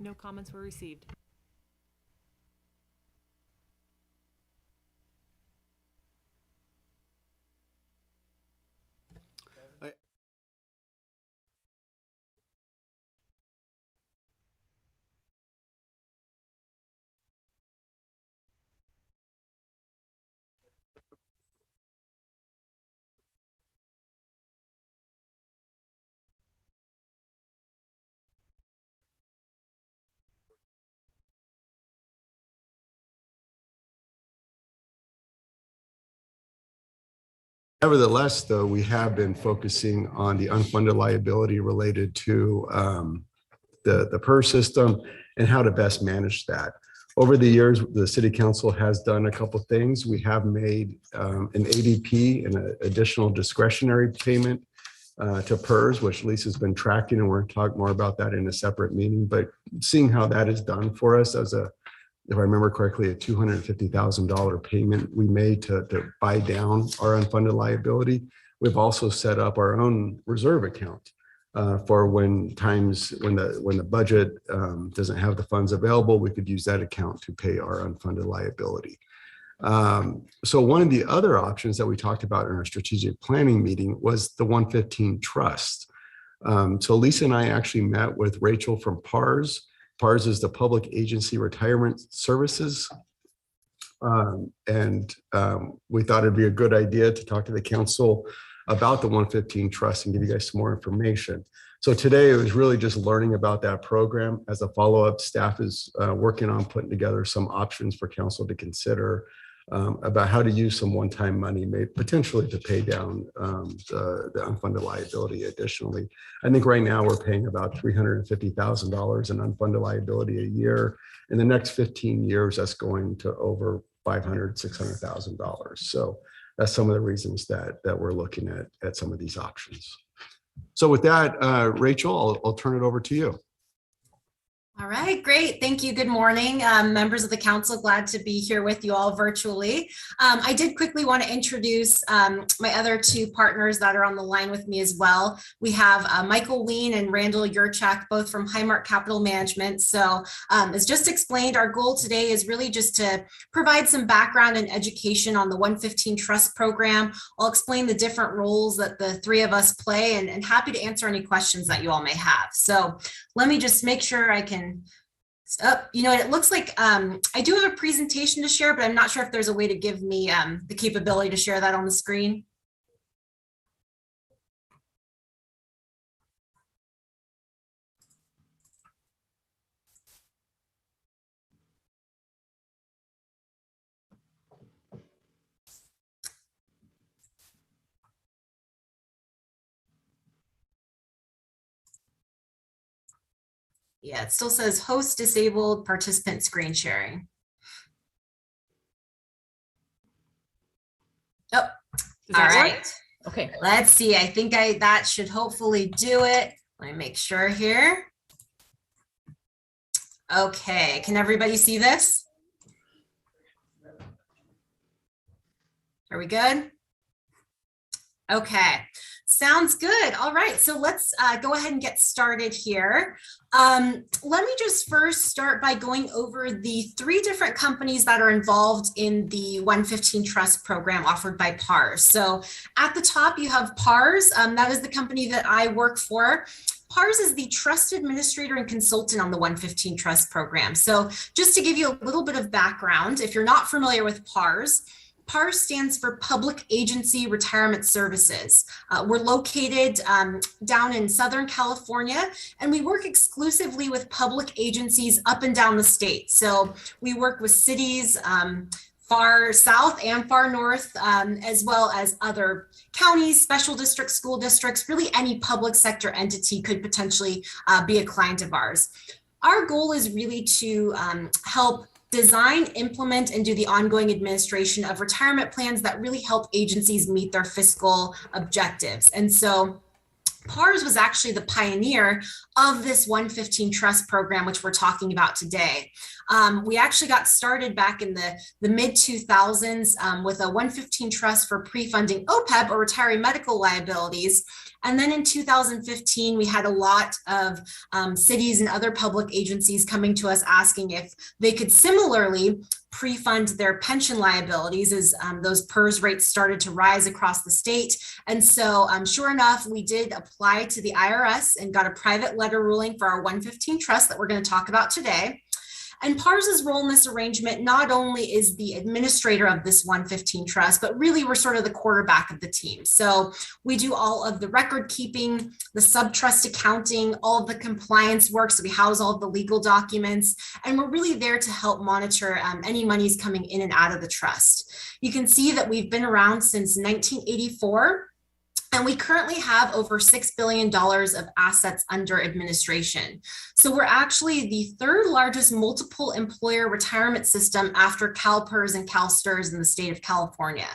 No comments were received. Nevertheless, though, we have been focusing on the unfunded liability related to the PER system and how to best manage that. Over the years, the City Council has done a couple of things. We have made an ADP, an additional discretionary payment to PERS, which Lisa's been tracking, and we're going to talk more about that in a separate meeting. But seeing how that is done for us as a, if I remember correctly, a $250,000 payment we made to buy down our unfunded liability. We've also set up our own reserve account for when the budget doesn't have the funds available, we could use that account to pay our unfunded liability. So one of the other options that we talked about in our strategic planning meeting was the 115 trust. So Lisa and I actually met with Rachel from PARS. PARS is the Public Agency Retirement Services. We thought it'd be a good idea to talk to the council about the 115 trust and give you guys some more information. So today it was really just learning about that program. As a follow-up, staff is working on putting together some options for council to consider about how to use some one-time money, potentially to pay down the unfunded liability additionally. I think right now we're paying about $350,000 in unfunded liability a year. In the next 15 years, that's going to over $500,000, $600,000. So that's some of the reasons that we're looking at some of these options. So with that, Rachel, I'll turn it over to you. All right, great. Thank you. Good morning, members of the council. Glad to be here with you all virtually. I did quickly want to introduce my other two partners that are on the line with me as well. We have Michael Ween and Randall Yurchak, both from Highmark Capital Management. So as just explained, our goal today is really just to provide some background and education on the 115 Trust Program. I'll explain the different roles that the three of us play and happy to answer any questions that you all may have. So let me just make sure I can it looks like I do have a presentation to share, but I'm not sure if there's a way to give me the capability to share that on the screen. Yeah, it still says host disabled, participant screen sharing. Oh, all right. Okay. Let's see. I think that should hopefully do it. Let me make sure here. Okay. Can everybody see this? Are we good? Okay. Sounds good. All right, so let's go ahead and get started here. Let me just first start by going over the three different companies that are involved in the 115 Trust Program offered by PARS. So at the top, you have PARS. That is the company that I work for. PARS is the trust administrator and consultant on the 115 Trust Program. So just to give you a little bit of background, if you're not familiar with PARS, PARS stands for Public Agency Retirement Services. We're located down in Southern California, and we work exclusively with public agencies up and down the state. So we work with cities far south and far north, as well as other counties, special districts, school districts, really any public sector entity could potentially be a client of ours. Our goal is really to help design, implement, and do the ongoing administration of retirement plans that really help agencies meet their fiscal objectives. And so PARS was actually the pioneer of this 115 Trust Program, which we're talking about today. We actually got started back in the mid-2000s with a 115 Trust for pre-funding OPEB, or retiree medical liabilities. And then in 2015, we had a lot of cities and other public agencies coming to us asking if they could similarly pre-fund their pension liabilities as those PERS rates started to rise across the state. And so sure enough, we did apply to the IRS and got a private letter ruling for our 115 trust that we're going to talk about today. And PARS's role in this arrangement not only is the administrator of this 115 trust, but really we're sort of the quarterback of the team. So we do all of the record keeping, the sub-trust accounting, all of the compliance work. So we house all of the legal documents, and we're really there to help monitor any monies coming in and out of the trust. You can see that we've been around since 1984. And we currently have over $6 billion of assets under administration. So we're actually the third largest multiple employer retirement system after Calpers and CalSTRS in the state of California.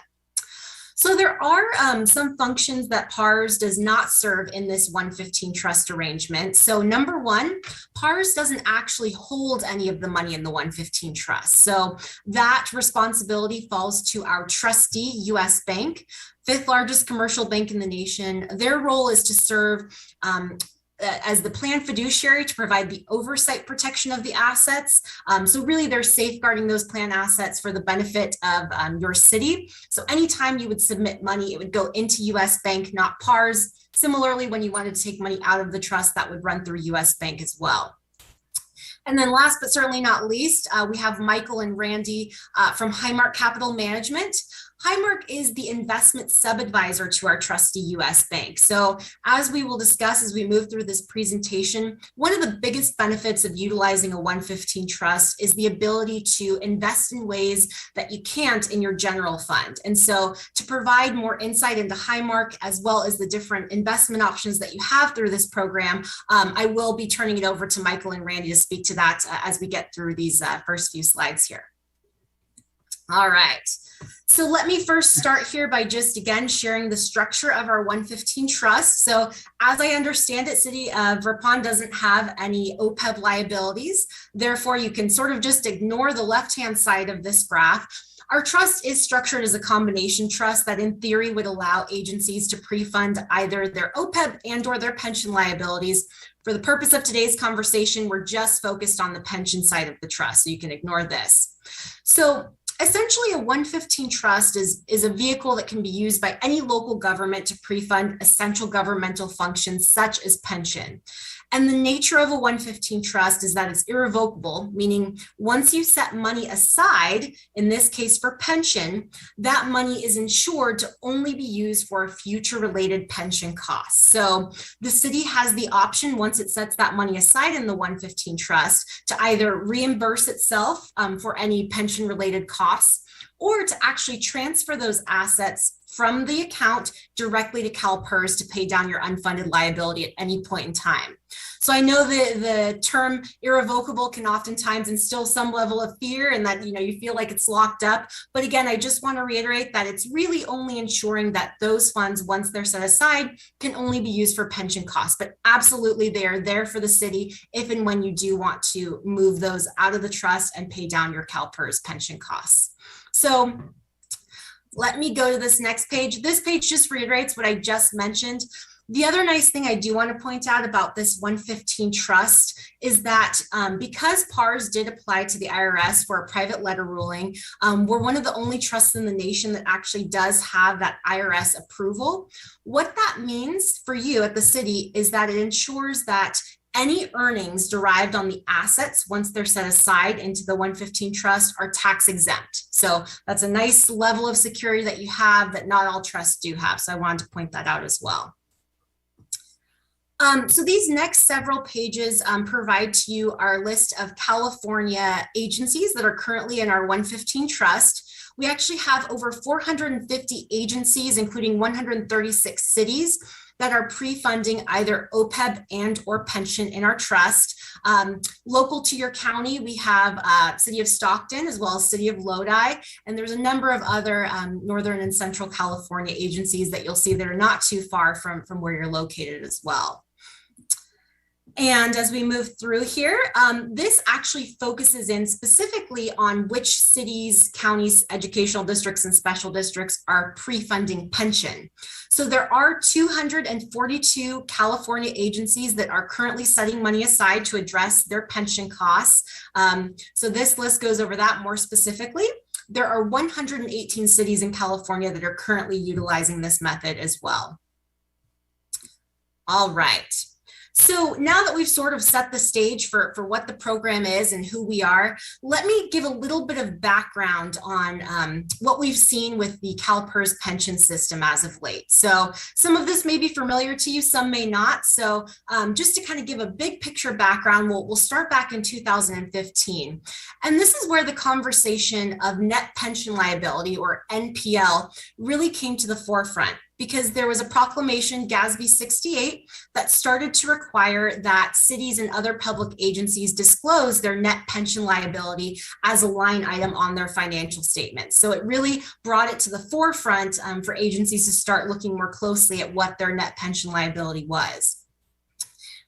So there are some functions that PARS does not serve in this 115 trust arrangement. So number one, PARS doesn't actually hold any of the money in the 115 trust. So that responsibility falls to our trustee, US Bank, fifth largest commercial bank in the nation. Their role is to serve as the plan fiduciary to provide the oversight protection of the assets. So really they're safeguarding those plan assets for the benefit of your city. So anytime you would submit money, it would go into US Bank, not PARS. Similarly, when you wanted to take money out of the trust, that would run through US Bank as well. And then last but certainly not least, we have Michael and Randy from Highmark Capital Management. Highmark is the investment sub-advisor to our trustee US Bank. So as we will discuss as we move through this presentation, one of the biggest benefits of utilizing a 115 trust is the ability to invest in ways that you can't in your general fund. And so to provide more insight into Highmark as well as the different investment options that you have through this program, I will be turning it over to Michael and Randy to speak to that as we get through these first few slides here. All right. So let me first start here by just again sharing the structure of our 115 trust. So as I understand it, City of Ripon doesn't have any OPEB liabilities. Therefore, you can sort of just ignore the left-hand side of this graph. Our trust is structured as a combination trust that in theory would allow agencies to pre-fund either their OPEB and or their pension liabilities. For the purpose of today's conversation, we're just focused on the pension side of the trust, so you can ignore this. So essentially, a 115 trust is a vehicle that can be used by any local government to pre-fund essential governmental functions such as pension. And the nature of a 115 trust is that it's irrevocable, meaning once you set money aside, in this case for pension, that money is insured to only be used for future related pension costs. So the city has the option, once it sets that money aside in the 115 trust, to either reimburse itself for any pension related costs, or to actually transfer those assets from the account directly to Calpers to pay down your unfunded liability at any point in time. So I know the term irrevocable can oftentimes instill some level of fear and that you feel like it's locked up. But again, I just want to reiterate that it's really only ensuring that those funds, once they're set aside, can only be used for pension costs. But absolutely, they are there for the city if and when you do want to move those out of the trust and pay down your Calpers pension costs. So let me go to this next page. This page just reiterates what I just mentioned. The other nice thing I do want to point out about this 115 trust is that because PARS did apply to the IRS for a private letter ruling, we're one of the only trusts in the nation that actually does have that IRS approval. What that means for you at the city is that it ensures that any earnings derived on the assets, once they're set aside into the 115 trust, are tax exempt. So that's a nice level of security that you have that not all trusts do have. So I wanted to point that out as well. So these next several pages provide to you our list of California agencies that are currently in our 115 trust. We actually have over 450 agencies, including 136 cities, that are pre-funding either OPEB and or pension in our trust. Local to your county, we have City of Stockton as well as City of Lodi, and there's a number of other Northern and Central California agencies that you'll see that are not too far from where you're located as well. And as we move through here, this actually focuses in specifically on which cities, counties, educational districts, and special districts are pre-funding pension. So there are 242 California agencies that are currently setting money aside to address their pension costs. So this list goes over that more specifically. There are 118 cities in California that are currently utilizing this method as well. All right. So now that we've sort of set the stage for what the program is and who we are, let me give a little bit of background on what we've seen with the Calpers pension system as of late. So some of this may be familiar to you, some may not. So just to kind of give a big picture background, we'll start back in 2015. And this is where the conversation of net pension liability, or NPL, really came to the forefront, because there was a proclamation, GASB 68, that started to require that cities and other public agencies disclose their net pension liability as a line item on their financial statements. So it really brought it to the forefront for agencies to start looking more closely at what their net pension liability was.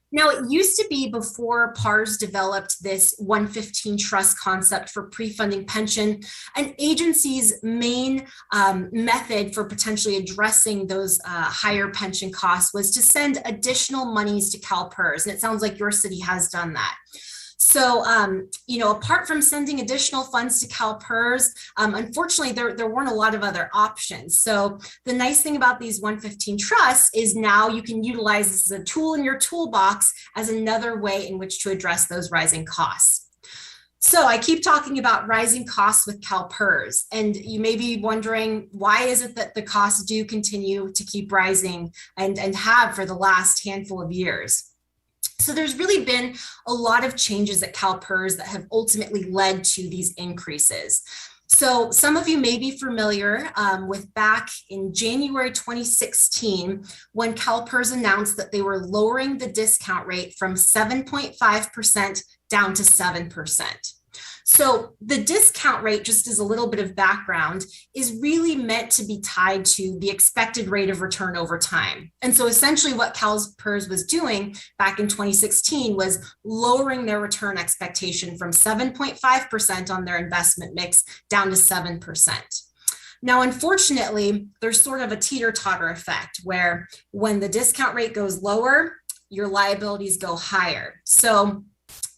Now, it used to be, before PARS developed this 115 trust concept for pre-funding pension, an agency's main method for potentially addressing those higher pension costs was to send additional monies to Calpers. And it sounds like your city has done that. So, apart from sending additional funds to Calpers, unfortunately, there weren't a lot of other options. So the nice thing about these 115 trusts is now you can utilize this as a tool in your toolbox as another way in which to address those rising costs. So I keep talking about rising costs with Calpers, and you may be wondering, why is it that the costs do continue to keep rising and have for the last handful of years? So there's really been a lot of changes at Calpers that have ultimately led to these increases. So some of you may be familiar with back in January 2016, when Calpers announced that they were lowering the discount rate from 7.5% down to 7%. So the discount rate, just as a little bit of background, is really meant to be tied to the expected rate of return over time. And so essentially what Calpers was doing back in 2016 was lowering their return expectation from 7.5% on their investment mix down to 7%. Now, unfortunately, there's sort of a teeter-totter effect where when the discount rate goes lower, your liabilities go higher. So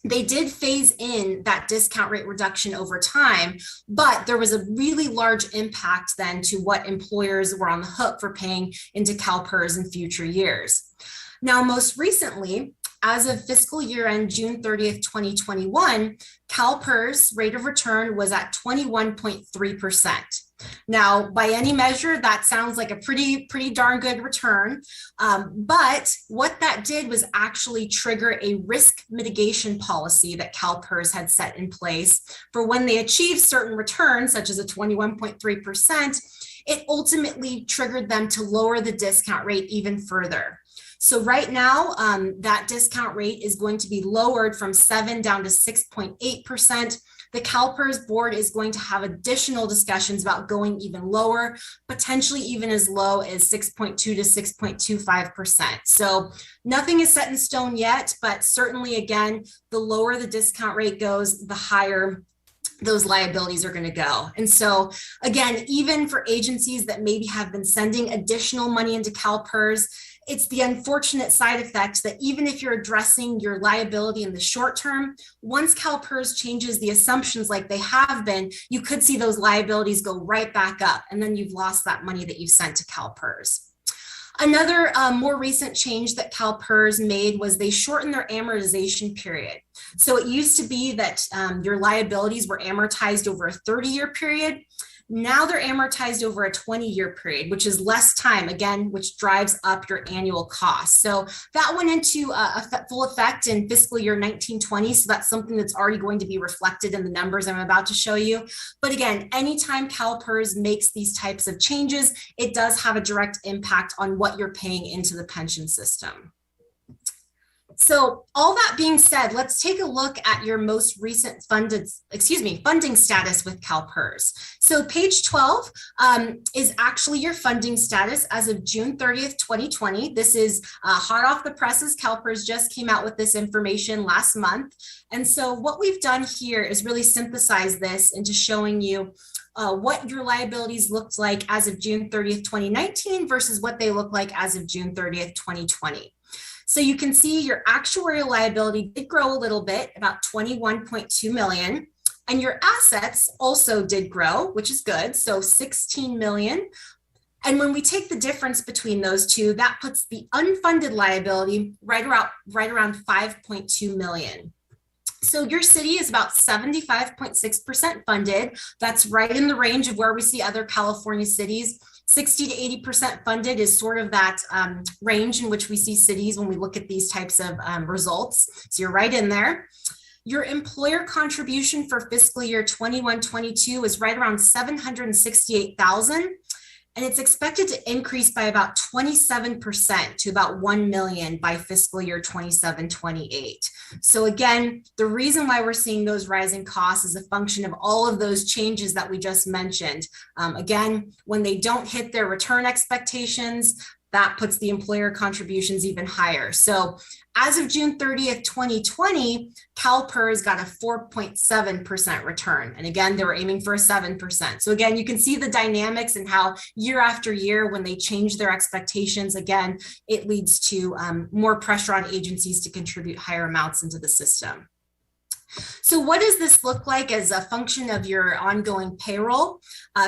they did phase in that discount rate reduction over time, but there was a really large impact then to what employers were on the hook for paying into Calpers in future years. Now, most recently, as of fiscal year end June 30th, 2021, Calpers' rate of return was at 21.3%. Now, by any measure, that sounds like a pretty darn good return. But what that did was actually trigger a risk mitigation policy that Calpers had set in place for when they achieved certain returns, such as a 21.3%, it ultimately triggered them to lower the discount rate even further. So right now, that discount rate is going to be lowered from 7 down to 6.8%. The Calpers board is going to have additional discussions about going even lower, potentially even as low as 6.2 to 6.25%. So nothing is set in stone yet, but certainly, again, the lower the discount rate goes, the higher those liabilities are going to go. And so again, even for agencies that maybe have been sending additional money into Calpers, it's the unfortunate side effect that even if you're addressing your liability in the short term, once Calpers changes the assumptions like they have been, you could see those liabilities go right back up, and then you've lost that money that you sent to Calpers. Another more recent change that Calpers made was they shortened their amortization period. So it used to be that your liabilities were amortized over a 30-year period. Now they're amortized over a 20-year period, which is less time, again, which drives up your annual cost. So that went into full effect in fiscal year 1920. So that's something that's already going to be reflected in the numbers I'm about to show you. But again, anytime Calpers makes these types of changes, it does have a direct impact on what you're paying into the pension system. So all that being said, let's take a look at your most recent funding status with Calpers. So page 12 is actually your funding status as of June 30th, 2020. This is hot off the presses. Calpers just came out with this information last month. And so what we've done here is really synthesize this into showing you what your liabilities looked like as of June 30th, 2019 versus what they look like as of June 30th, 2020. So you can see your actuarial liability did grow a little bit, about 21.2 million, and your assets also did grow, which is good, so 16 million. And when we take the difference between those two, that puts the unfunded liability right around 5.2 million. So your city is about 75.6% funded. That's right in the range of where we see other California cities. 60 to 80% funded is sort of that range in which we see cities when we look at these types of results. So you're right in there. Your employer contribution for fiscal year 21-22 is right around 768,000. And it's expected to increase by about 27% to about 1 million by fiscal year 27-28. So again, the reason why we're seeing those rising costs is a function of all of those changes that we just mentioned. Again, when they don't hit their return expectations, that puts the employer contributions even higher. So as of June 30th, 2020, Calpers got a 4.7% return. And again, they were aiming for a 7%. So again, you can see the dynamics and how year after year, when they change their expectations, again, it leads to more pressure on agencies to contribute higher amounts into the system. So what does this look like as a function of your ongoing payroll?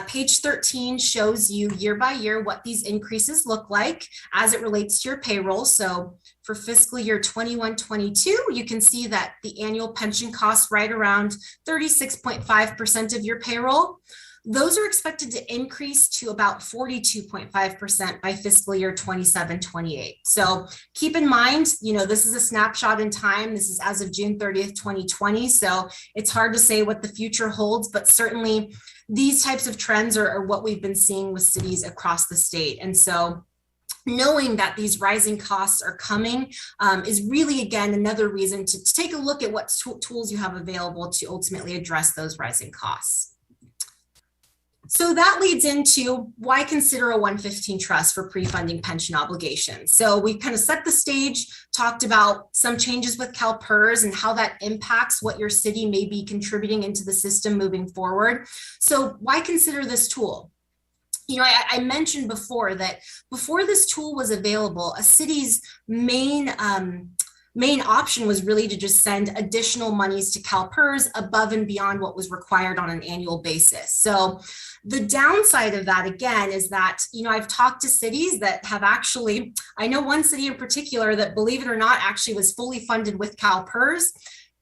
Page 13 shows you year by year what these increases look like as it relates to your payroll. So for fiscal year 21-22, you can see that the annual pension costs right around 36.5% of your payroll. Those are expected to increase to about 42.5% by fiscal year 27-28. So keep in mind, this is a snapshot in time. This is as of June 30th, 2020. So it's hard to say what the future holds, but certainly these types of trends are what we've been seeing with cities across the state. And so knowing that these rising costs are coming is really, again, another reason to take a look at what tools you have available to ultimately address those rising costs. So that leads into why consider a 115 trust for pre-funding pension obligations. So we kind of set the stage, talked about some changes with Calpers and how that impacts what your city may be contributing into the system moving forward. So why consider this tool? I mentioned before that before this tool was available, a city's main option was really to just send additional monies to Calpers above and beyond what was required on an annual basis. So the downside of that, again, is that, I've talked to cities that have actually, I know one city in particular that, believe it or not, actually was fully funded with Calpers.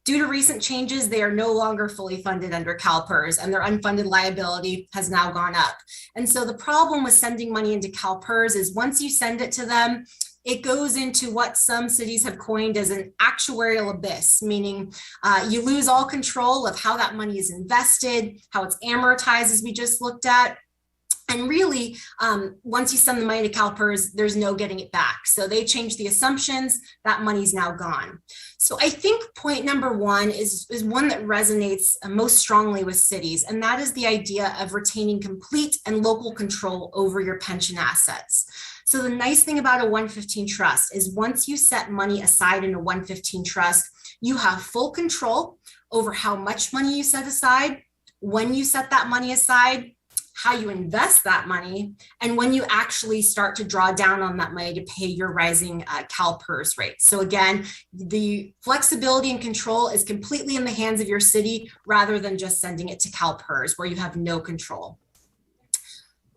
Due to recent changes, they are no longer fully funded under Calpers, and their unfunded liability has now gone up. And so the problem with sending money into Calpers is once you send it to them, it goes into what some cities have coined as an actuarial abyss, meaning you lose all control of how that money is invested, how it's amortized, as we just looked at. And really, once you send the money to Calpers, there's no getting it back. So they changed the assumptions, that money's now gone. So I think point number one is one that resonates most strongly with cities, and that is the idea of retaining complete and local control over your pension assets. So the nice thing about a 115 trust is once you set money aside in a 115 trust, you have full control over how much money you set aside, when you set that money aside, how you invest that money, and when you actually start to draw down on that money to pay your rising Calpers rate. So again, the flexibility and control is completely in the hands of your city rather than just sending it to Calpers where you have no control.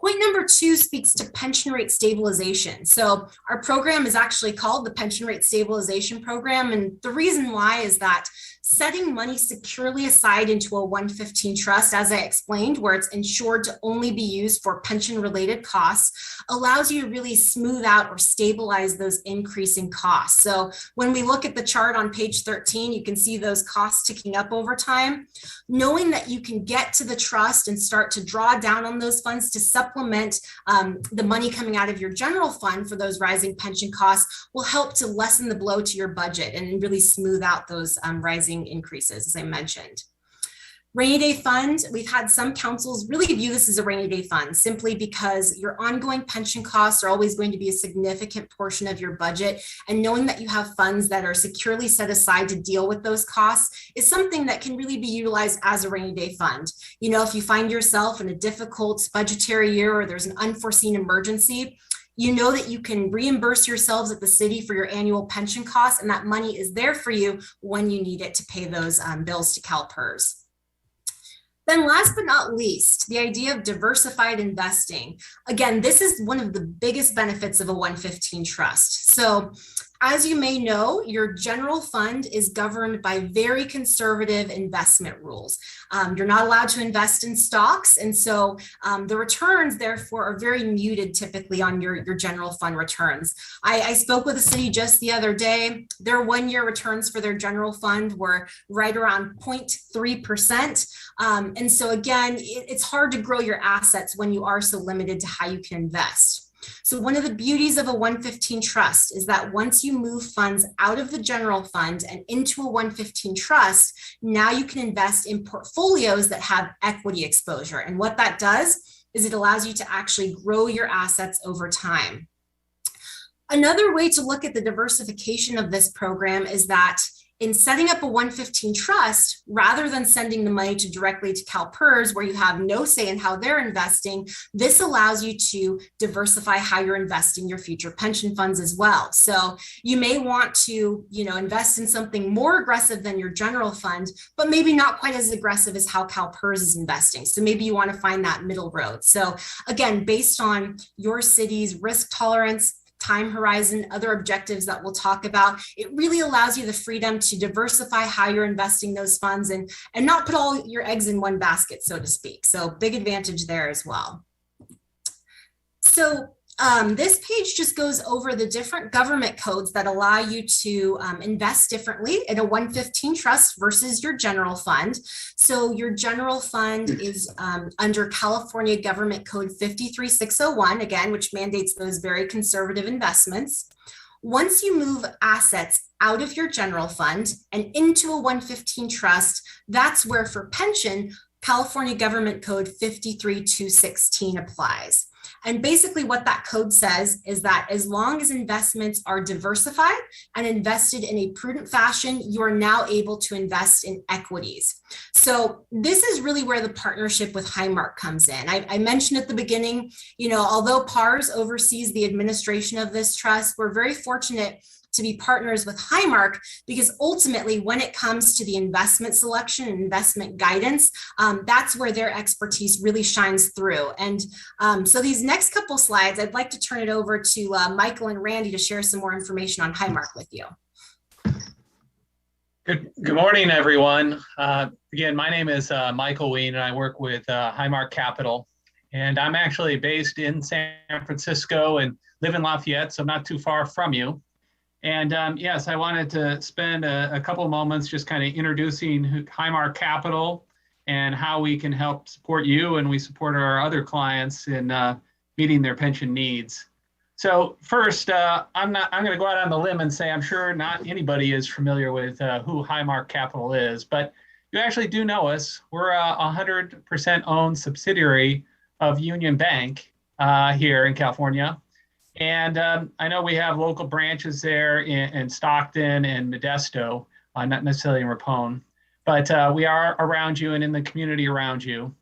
Point number two speaks to pension rate stabilization. So our program is actually called the Pension Rate Stabilization Program. And the reason why is that setting money securely aside into a 115 trust, as I explained, where it's insured to only be used for pension-related costs, allows you to really smooth out or stabilize those increasing costs. So when we look at the chart on page 13, you can see those costs ticking up over time. Knowing that you can get to the trust and start to draw down on those funds to supplement supplement the money coming out of your general fund for those rising pension costs will help to lessen the blow to your budget and really smooth out those rising increases, as I mentioned. Rainy day fund, we've had some councils really view this as a rainy day fund simply because your ongoing pension costs are always going to be a significant portion of your budget. And knowing that you have funds that are securely set aside to deal with those costs is something that can really be utilized as a rainy day fund. You know, if you find yourself in a difficult budgetary year or there's an unforeseen emergency, you know that you can reimburse yourselves at the city for your annual pension costs, and that money is there for you when you need it to pay those bills to Calpers. Then last but not least, the idea of diversified investing. Again, this is one of the biggest benefits of a 115 trust. So as you may know, your general fund is governed by very conservative investment rules. You're not allowed to invest in stocks. And so the returns, therefore, are very muted typically on your general fund returns. I spoke with a city just the other day. Their 1 year returns for their general fund were right around 0.3%. And so again, it's hard to grow your assets when you are so limited to how you can invest. So one of the beauties of a 115 trust is that once you move funds out of the general fund and into a 115 trust, now you can invest in portfolios that have equity exposure. And what that does is it allows you to actually grow your assets over time. Another way to look at the diversification of this program is that in setting up a 115 trust, rather than sending the money directly to Calpers, where you have no say in how they're investing, this allows you to diversify how you're investing your future pension funds as well. So you may want to, invest in something more aggressive than your general fund, but maybe not quite as aggressive as how Calpers is investing. So maybe you want to find that middle road. So again, based on your city's risk tolerance, time horizon, other objectives that we'll talk about, it really allows you the freedom to diversify how you're investing those funds and not put all your eggs in one basket, so to speak. So big advantage there as well. So this page just goes over the different government codes that allow you to invest differently in a 115 trust versus your general fund. So your general fund is under California Government Code 53601, again, which mandates those very conservative investments. Once you move assets out of your general fund and into a 115 trust, that's where for pension, California Government Code 53216 applies. And basically what that code says is that as long as investments are diversified and invested in a prudent fashion, you are now able to invest in equities. So this is really where the partnership with Highmark comes in. I mentioned at the beginning, although PARS oversees the administration of this trust, we're very fortunate to be partners with Highmark because ultimately when it comes to the investment selection and investment guidance, that's where their expertise really shines through. And so these next couple slides, I'd like to turn it over to Michael and Randy to share some more information on Highmark with you. Good morning, everyone. Again, my name is Michael Ween, and I work with Highmark Capital. And I'm actually based in San Francisco and live in Lafayette, so I'm not too far from you. And yes, I wanted to spend a couple of moments just kind of introducing Highmark Capital and how we can help support you, and we support our other clients in meeting their pension needs. So first, I'm going to go out on the limb and say I'm sure not anybody is familiar with who Highmark Capital is, but you actually do know us. We're a 100% owned subsidiary of Union Bank here in California. And I know we have local branches there in Stockton and Modesto, not necessarily in Ripon, but we are around you and in the community around you.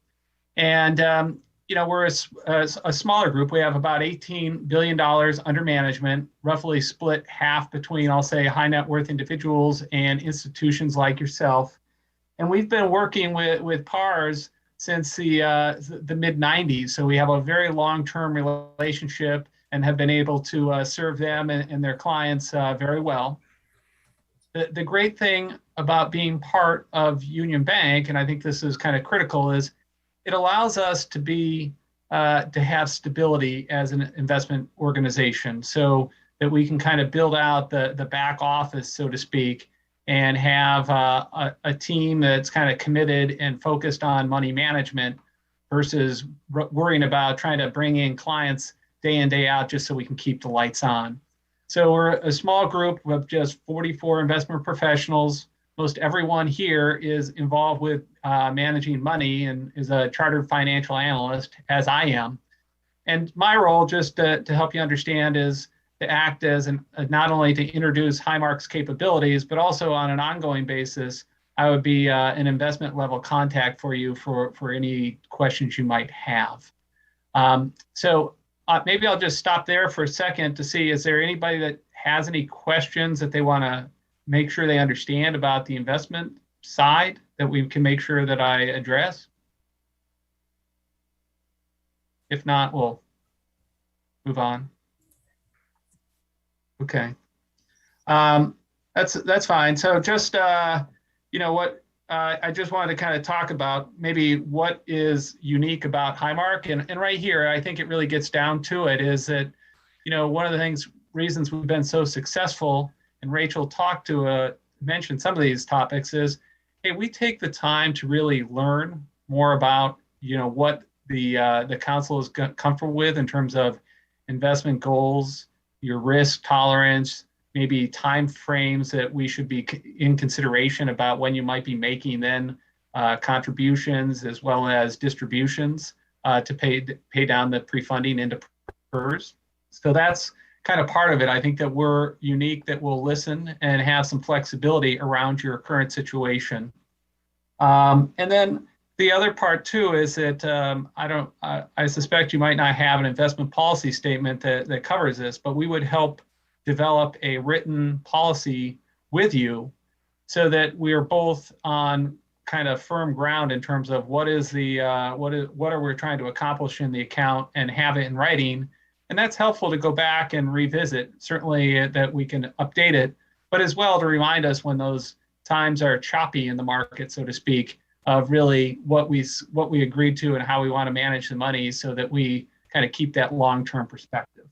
And, we're a smaller group. We have about $18 billion under management, roughly split half between, I'll say, high net worth individuals and institutions like yourself. And we've been working with PARS since the mid-90s. So we have a very long-term relationship and have been able to serve them and their clients very well. The great thing about being part of Union Bank, and I think this is kind of critical, is it allows us to have stability as an investment organization so that we can kind of build out the back office, so to speak, and have a team that's kind of committed and focused on money management versus worrying about trying to bring in clients day in, day out just so we can keep the lights on. So we're a small group of just 44 investment professionals. Most everyone here is involved with managing money and is a chartered financial analyst, as I am. And my role, just to help you understand, is to act as not only to introduce Highmark's capabilities, but also on an ongoing basis, I would be an investment level contact for you for any questions you might have. So maybe I'll just stop there for a second to see, is there anybody that has any questions that they want to make sure they understand about the investment side that we can make sure that I address? If not, we'll move on. Okay. That's fine. So just, what I just wanted to kind of talk about maybe what is unique about Highmark. And right here, I think it really gets down to it is that, one of the reasons we've been so successful, and Rachel mentioned some of these topics, is, hey, we take the time to really learn more about, what the council is comfortable with in terms of investment goals, your risk tolerance, maybe time frames that we should be in consideration about when you might be making then contributions as well as distributions to pay down the pre-funding into PERS. So that's kind of part of it. I think that we're unique, that we'll listen and have some flexibility around your current situation. And then the other part too is that I suspect you might not have an investment policy statement that covers this, but we would help develop a written policy with you so that we are both on kind of firm ground in terms of what are we trying to accomplish in the account and have it in writing. And that's helpful to go back and revisit, certainly that we can update it, but as well to remind us when those times are choppy in the market, so to speak, of really what we agreed to and how we want to manage the money so that we kind of keep that long-term perspective.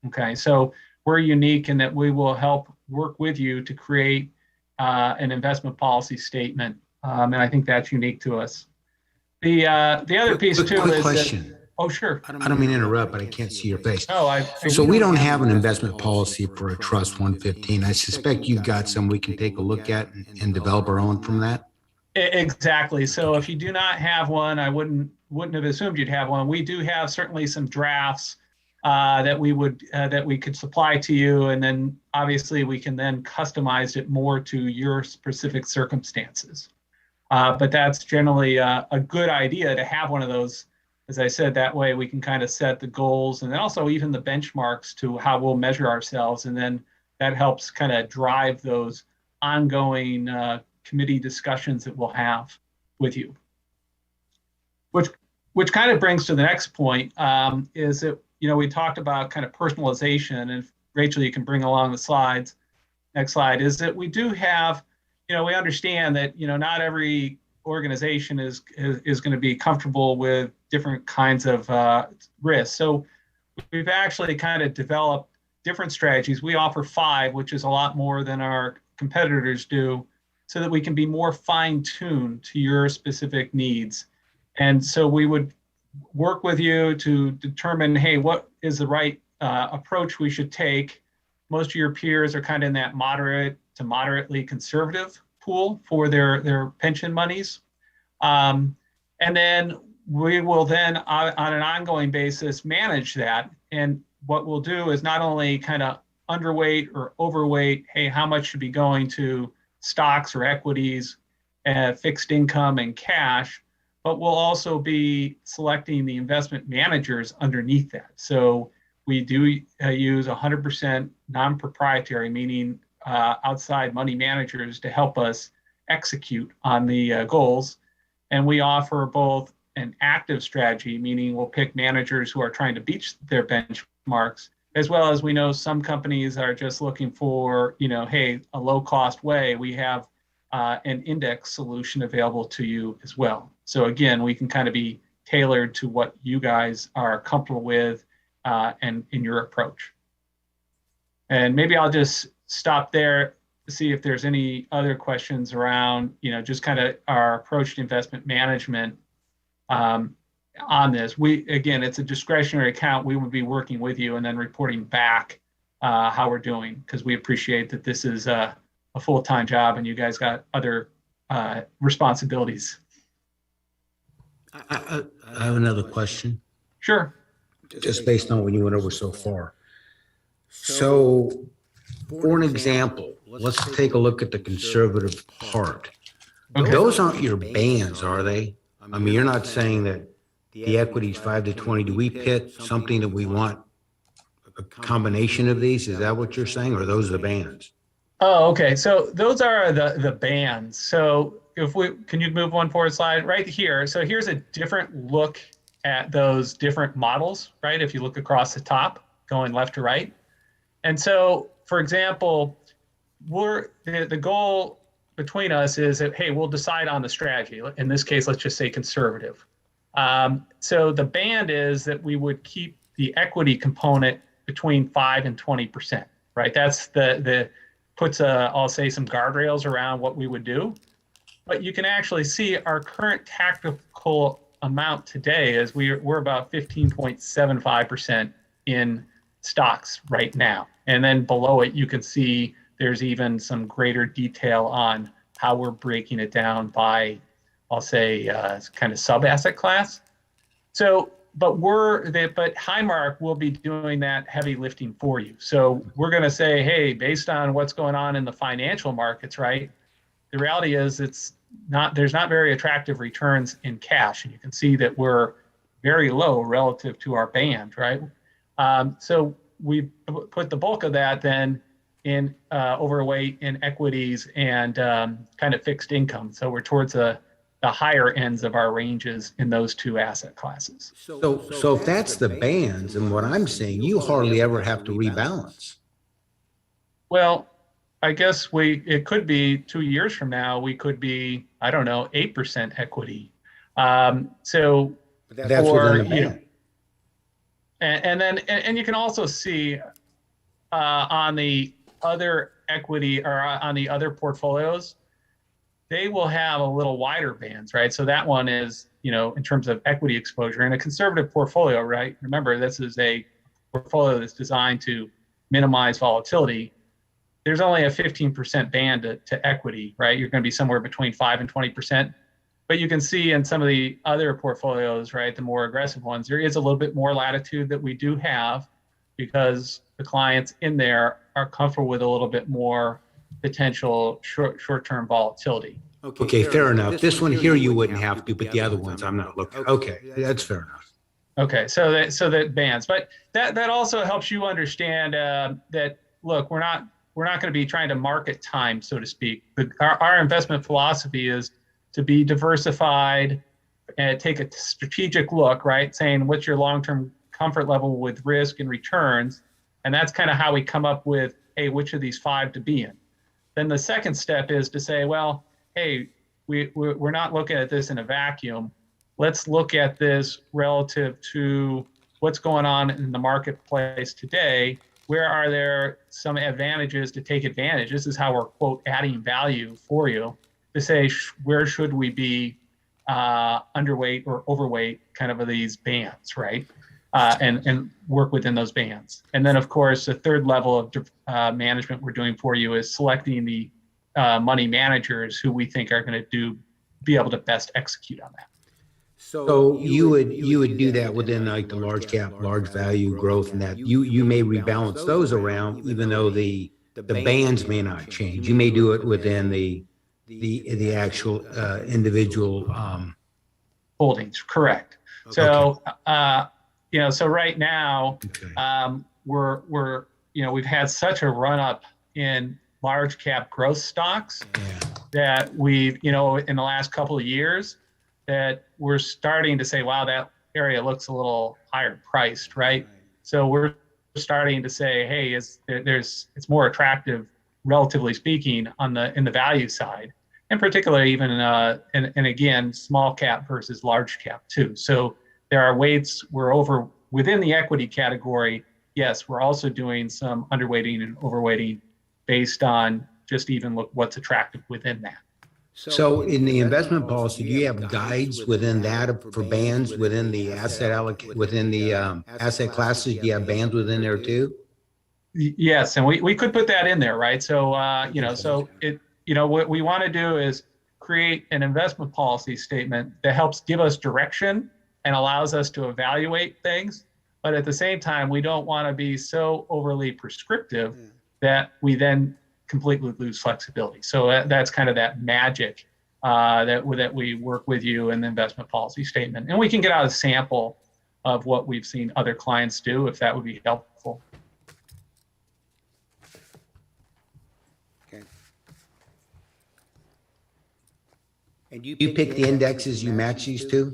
Okay, so we're unique in that we will help work with you to create an investment policy statement. And I think that's unique to us. The other piece too Quick is question. that, oh, sure. I don't mean to interrupt, but I can't see your face. Oh, So we don't have an investment policy for a Trust 115. I suspect you've got some we can take a look at and develop our own from that. Exactly. So if you do not have one, I wouldn't have assumed you'd have one. We do have certainly some drafts that we could supply to you, and then obviously we can then customize it more to your specific circumstances. But that's generally a good idea to have one of those. As I said, that way we can kind of set the goals and then also even the benchmarks to how we'll measure ourselves, and then that helps kind of drive those ongoing committee discussions that we'll have with you. Which kind of brings to the next point is that, we talked about kind of personalization, and Rachel, you can bring along the slides. Next slide is that we do have, we understand that, not every organization is going to be comfortable with different kinds of risks. So we've actually kind of developed different strategies. We offer 5, which is a lot more than our competitors do, so that we can be more fine-tuned to your specific needs. And so we would work with you to determine, hey, what is the right approach we should take. Most of your peers are kind of in that moderate to moderately conservative pool for their pension monies. And then we will then, on an ongoing basis, manage that. And what we'll do is not only kind of underweight or overweight, hey, how much should be going to stocks or equities, fixed income and cash, but we'll also be selecting the investment managers underneath that. So we do use 100% non-proprietary, meaning outside money managers to help us execute on the goals. And we offer both an active strategy, meaning we'll pick managers who are trying to beat their benchmarks, as well as we know some companies are just looking for, hey, a low-cost way. We have an index solution available to you as well. So again, we can kind of be tailored to what you guys are comfortable with and in your approach. And maybe I'll just stop there to see if there's any other questions around, just kind of our approach to investment management. on this. Again, it's a discretionary account. We would be working with you and then reporting back how we're doing, because we appreciate that this is a full-time job and you guys got other responsibilities. I have another question, Sure. just based on what you went over so far. So, for an example, let's take a look at the conservative part. Okay. Those aren't your bands, are they? I mean, you're not saying that the equity's 5 to 20. Do we pick something that we want, a combination of these? Is that what you're saying, or are those the bands? Oh, okay. So those are the bands. So can you move one forward slide right here? So here's a different look at those different models, right? If you look across the top, going left to right. And so, for example, the goal between us is that, hey, we'll decide on the strategy. In this case, let's just say conservative. So the band is that we would keep the equity component between 5 and 20%, right? That's puts I'll say some guardrails around what we would do. But you can actually see our current tactical amount today is we're about 15.75% in stocks right now. And then below it, you can see there's even some greater detail on how we're breaking it down by, I'll say, kind of sub-asset class. So, but Highmark will be doing that heavy lifting for you. So we're going to say, hey, based on what's going on in the financial markets, right? The reality is there's not very attractive returns in cash. And you can see that we're very low relative to our band, right? So we put the bulk of that then in overweight in equities and kind of fixed income. So we're towards the higher ends of our ranges in those two asset classes. So if that's the bands, and what I'm saying, you hardly ever have to rebalance. Well, I guess it could be 2 years from now, we could be, I don't know, 8% equity. So That's within the band. And you can also see on the other equity or on the other portfolios, they will have a little wider bands, right? So that one is, in terms of equity exposure in a conservative portfolio, right? Remember, this is a portfolio that's designed to minimize volatility. There's only a 15% band to equity, right? You're going to be somewhere between 5 and 20%. But you can see in some of the other portfolios, right, the more aggressive ones, there is a little bit more latitude that we do have because the clients in there are comfortable with a little bit more potential short-term volatility. Okay, fair enough. This one here you wouldn't have to, but the other ones I'm not looking. Okay, that's fair enough. Okay, so that bands, but that also helps you understand that look, we're not going to be trying to market time, so to speak. Our investment philosophy is to be diversified and take a strategic look, right? Saying what's your long-term comfort level with risk and returns, and that's kind of how we come up with, hey, which of these 5 to be in. Then the second step is to say, well, hey, we're not looking at this in a vacuum. Let's look at this relative to what's going on in the marketplace today. Where are there some advantages to take advantage? This is how we're, quote, adding value for you to say, where should we be underweight or overweight kind of these bands, right? And work within those bands. And then, of course, the third level of management we're doing for you is selecting the money managers who we think are going to be able to best execute on that. So you would do that within like the large cap, large value growth, and that you may rebalance those around, even though the bands may not change. You may do it within the actual individual holdings. Correct. So so right now we've had such a run up in large cap growth stocks that we've in the last couple of years that we're starting to say, wow, that area looks a little higher priced, right? So we're starting to say, hey, it's more attractive, relatively speaking, in the value side, and particularly even and again, small cap versus large cap too. So there are weights we're over within the equity category. Yes, we're also doing some underweighting and overweighting based on just even look what's attractive within that. So in the investment policy, do you have guides within that for bands within the within the asset classes? Do you have bands within there too? Yes, and we could put that in there, right? So what we want to do is create an investment policy statement that helps give us direction and allows us to evaluate things. But at the same time, we don't want to be so overly prescriptive that we then completely lose flexibility. So that's kind of that magic that we work with you in the investment policy statement. And we can get out a sample of what we've seen other clients do if that would be helpful. Okay. And you pick the indexes you match these to?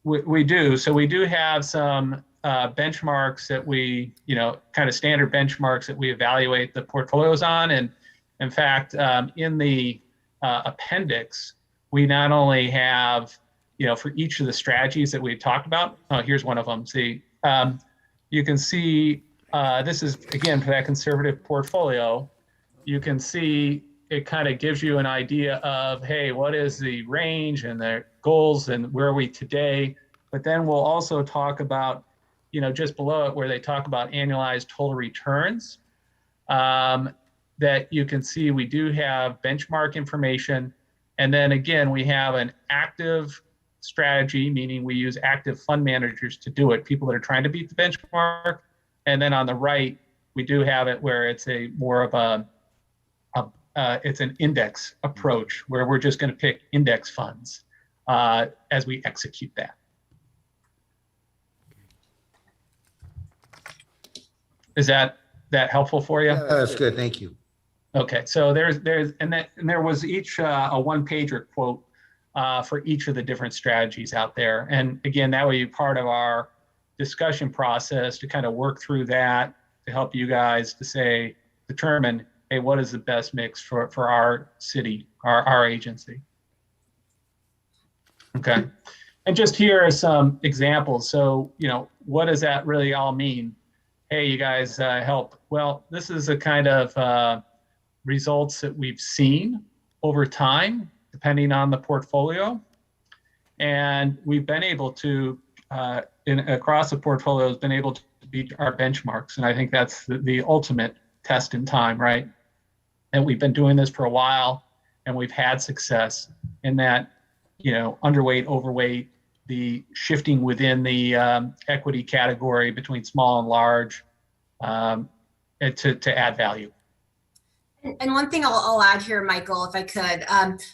We do. So we do have some benchmarks that we, kind of standard benchmarks that we evaluate the portfolios on. And in fact, in the appendix, we not only have, for each of the strategies that we've talked about. Oh, here's one of them. See, you can see this is, again, for that conservative portfolio. You can see it kind of gives you an idea of, hey, what is the range and the goals and where are we today? But then we'll also talk about, just below it where they talk about annualized total returns, that you can see we do have benchmark information. And then again, we have an active strategy, meaning we use active fund managers to do it, people that are trying to beat the benchmark. And then on the right, we do have it where it's a more of it's an index approach where we're just going to pick index funds as we execute that. Is that helpful for you? Yeah, that's good. Thank you. Okay, so there was each a one-pager quote for each of the different strategies out there. And again, that would be part of our discussion process to kind of work through that to help you guys to determine, hey, what is the best mix for our city, our agency? Okay, and just here are some examples. So, what does that really all mean? Hey, you guys help. Well, this is a kind of results that we've seen over time, depending on the portfolio. And we've been able to, across the portfolio, has been able to beat our benchmarks. And I think that's the ultimate test in time, right? And we've been doing this for a while and we've had success in that, underweight, overweight, the shifting within the equity category between small and large to add value. And one thing I'll add here, Michael, if I could,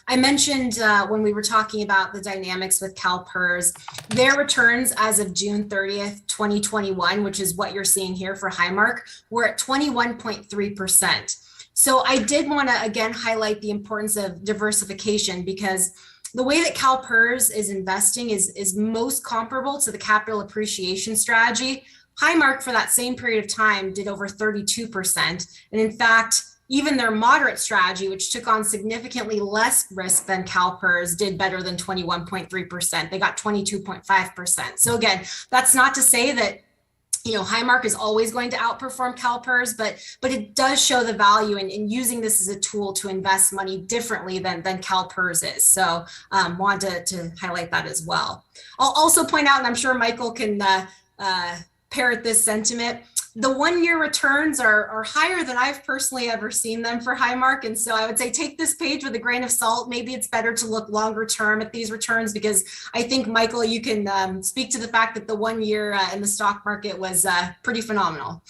I mentioned when we were talking about the dynamics with Calpers, their returns as of June 30th, 2021, which is what you're seeing here for Highmark, were at 21.3%. So I did want to, again, highlight the importance of diversification because the way that Calpers is investing is most comparable to the capital appreciation strategy. Highmark for that same period of time did over 32%. And in fact, even their moderate strategy, which took on significantly less risk than Calpers, did better than 21.3%. They got 22.5%. So again, that's not to say that Highmark is always going to outperform Calpers, but it does show the value in using this as a tool to invest money differently than Calpers is. So wanted to highlight that as well. I'll also point out, and I'm sure Michael can parrot this sentiment, the 1 year returns are higher than I've personally ever seen them for Highmark. And so I would say take this page with a grain of salt. Maybe it's better to look longer term at these returns because I think, Michael, you can speak to the fact that the 1 year in the stock market was pretty phenomenal.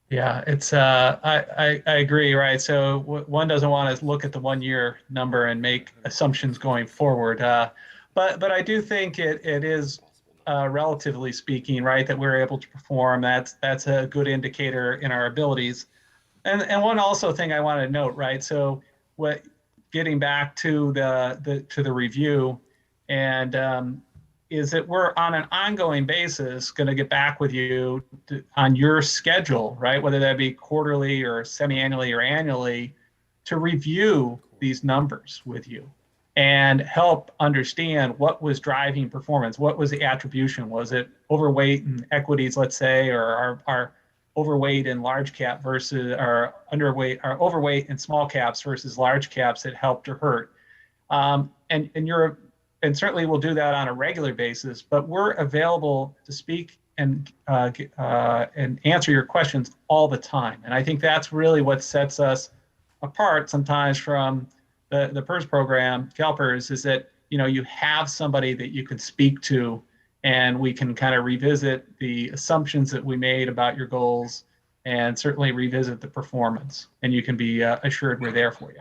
Yeah, it's I agree, right? So one doesn't want to look at the 1 year number and make assumptions going forward. But I do think it is relatively speaking, right, that we're able to perform. That's a good indicator in our abilities. And one also thing I want to note, right? So getting back to the review, and is that we're on an ongoing basis going to get back with you on your schedule, right? Whether that be quarterly or semi-annually or annually, to review these numbers with you and help understand what was driving performance. What was the attribution? Was it overweight in equities, let's say, or our overweight in large cap versus or underweight or overweight in small caps versus large caps that helped or hurt. And certainly we'll do that on a regular basis, but we're available to speak and answer your questions all the time. And I think that's really what sets us apart sometimes from the PERS program, Calpers, is that, you have somebody that you can speak to, and we can kind of revisit the assumptions that we made about your goals and certainly revisit the performance. And you can be assured we're there for you.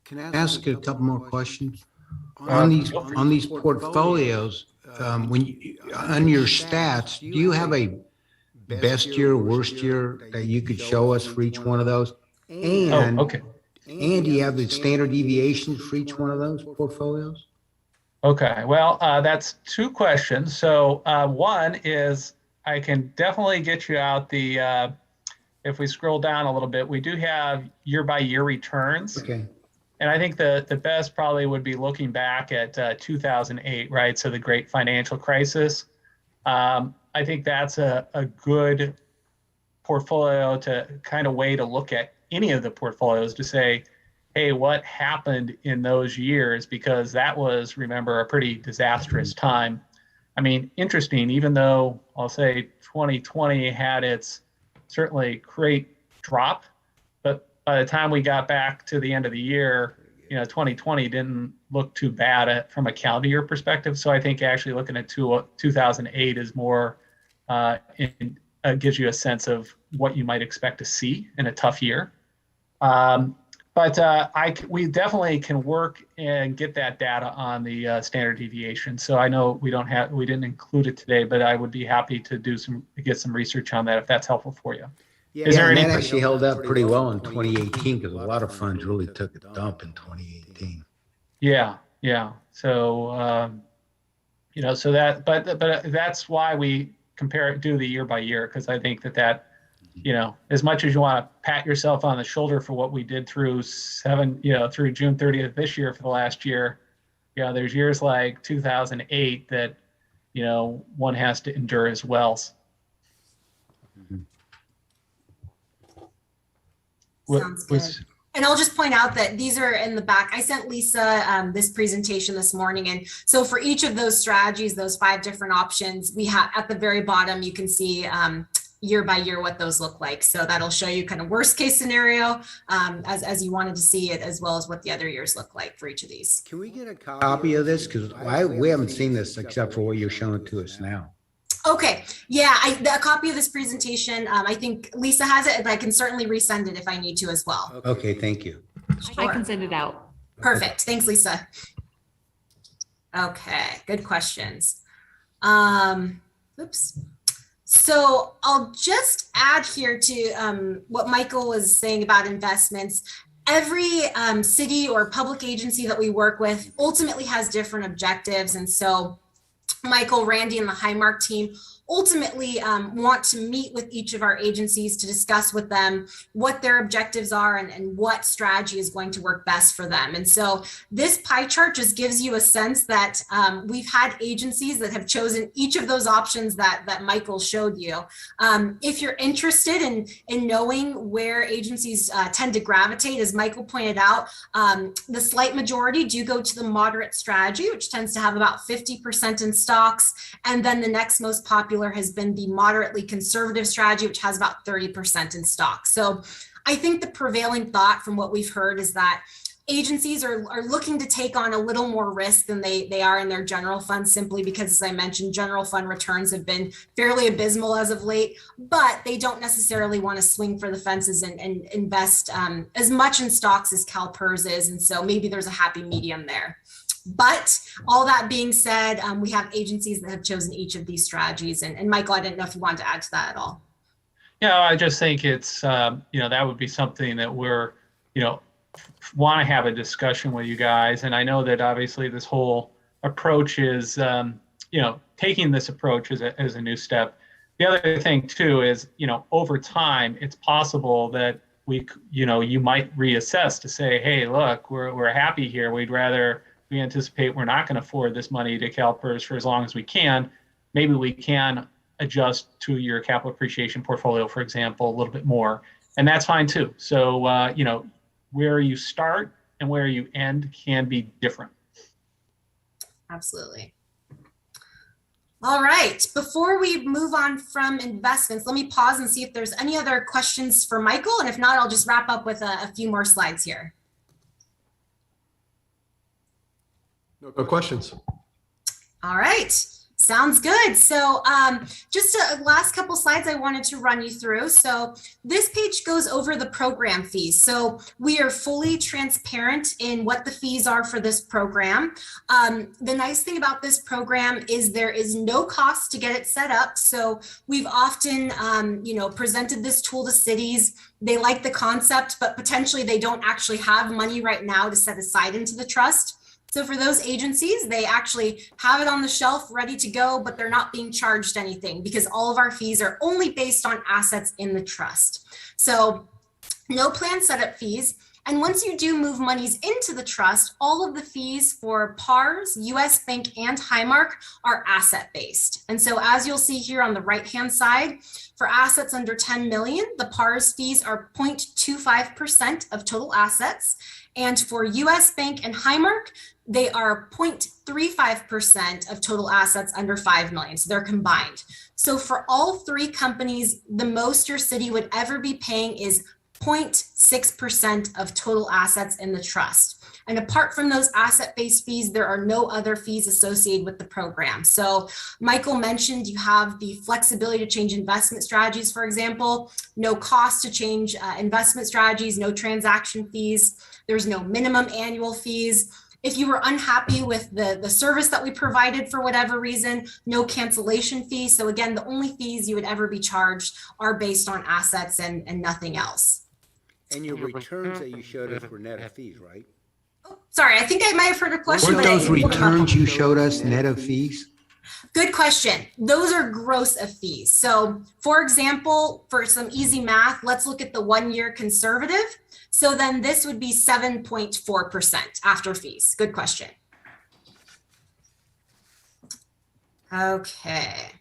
Can I ask a couple more questions? On these portfolios, on your stats, do you have a best year, worst year that you could show us for each one of those? And okay. And do you have the standard deviations for each one of those portfolios? Okay, well, that's two questions. So one is I can definitely get you out if we scroll down a little bit, we do have year by year returns. Okay. And I think the best probably would be looking back at 2008, right? So the great financial crisis. I think that's a good portfolio to kind of way to look at any of the portfolios to say, hey, what happened in those years? Because that was, remember, a pretty disastrous time. I mean, interesting, even though I'll say 2020 had its certainly great drop, but by the time we got back to the end of the year, 2020 didn't look too bad from a calendar year perspective. So I think actually looking at 2008 is more, gives you a sense of what you might expect to see in a tough year. But we definitely can work and get that data on the standard deviation. So I know we didn't include it today, but I would be happy to get some research on that if that's helpful for you. Yeah, and that actually held up pretty well in 2018 because a lot of funds really took a dump in 2018. Yeah. So so that, but that's why we do the year by year, because I think that as much as you want to pat yourself on the shoulder for what we did through through June 30th this year for the last year, there's years like 2008 that, one has to endure as well. Sounds good. And I'll just point out that these are in the back. I sent Lisa this presentation this morning. And so for each of those strategies, those 5 different options, we have at the very bottom, you can see year by year what those look like. So that'll show you kind of worst case scenario as you wanted to see it, as well as what the other years look like for each of these. Can we get a copy of this? Because we haven't seen this except for what you're showing to us now. Okay, yeah, a copy of this presentation, I think Lisa has it, but I can certainly resend it if I need to as well. Okay, thank you. I can send it out. Perfect, thanks, Lisa. Okay, good questions. Oops. So I'll just add here to what Michael was saying about investments. Every city or public agency that we work with ultimately has different objectives. And so Michael, Randy, and the Highmark team ultimately want to meet with each of our agencies to discuss with them what their objectives are and what strategy is going to work best for them. And so this pie chart just gives you a sense that we've had agencies that have chosen each of those options that Michael showed you. If you're interested in knowing where agencies tend to gravitate, as Michael pointed out, the slight majority do go to the moderate strategy, which tends to have about 50% in stocks. And then the next most popular has been the moderately conservative strategy, which has about 30% in stock. So I think the prevailing thought from what we've heard is that agencies are looking to take on a little more risk than they are in their general fund, simply because, as I mentioned, general fund returns have been fairly abysmal as of late, but they don't necessarily want to swing for the fences and invest as much in stocks as Calpers is. And so maybe there's a happy medium there. But all that being said, we have agencies that have chosen each of these strategies. And Michael, I didn't know if you wanted to add to that at all. Yeah, I just think it's, that would be something that we're, want to have a discussion with you guys. And I know that obviously this whole approach is, taking this approach as a new step. The other thing too is, over time, it's possible that you might reassess to say, hey, look, we're happy here. We anticipate we're not going to forward this money to Calpers for as long as we can. Maybe we can adjust to your capital appreciation portfolio, for example, a little bit more. And that's fine too. So, where you start and where you end can be different. Absolutely. All right. Before we move on from investments, let me pause and see if there's any other questions for Michael. And if not, I'll just wrap up with a few more slides here. No questions. All right. Sounds good. So just a last couple slides I wanted to run you through. So this page goes over the program fees. So we are fully transparent in what the fees are for this program. The nice thing about this program is there is no cost to get it set up. So we've often, presented this tool to cities. They like the concept, but potentially they don't actually have money right now to set aside into the trust. So for those agencies, they actually have it on the shelf ready to go, but they're not being charged anything because all of our fees are only based on assets in the trust. So no plan setup fees. And once you do move monies into the trust, all of the fees for PARS, US Bank, and Highmark are asset-based. And so as you'll see here on the right-hand side, for assets under 10 million, the PARS fees are 0.25% of total assets. And for US Bank and Highmark, they are 0.35% of total assets under 5 million. So they're combined. So for all three companies, the most your city would ever be paying is 0.6% of total assets in the trust. And apart from those asset-based fees, there are no other fees associated with the program. So Michael mentioned you have the flexibility to change investment strategies, for example, no cost to change investment strategies, no transaction fees. There's no minimum annual fees. If you were unhappy with the service that we provided for whatever reason, no cancellation fee. So again, the only fees you would ever be charged are based on assets and nothing else. And your returns that you showed us were net of fees, right? Oh, sorry, I think I might have heard a question. Weren't those returns you showed us net of fees? Good question. Those are gross of fees. So for example, for some easy math, let's look at the 1-year conservative. So then this would be 7.4% after fees. Good question. Okay.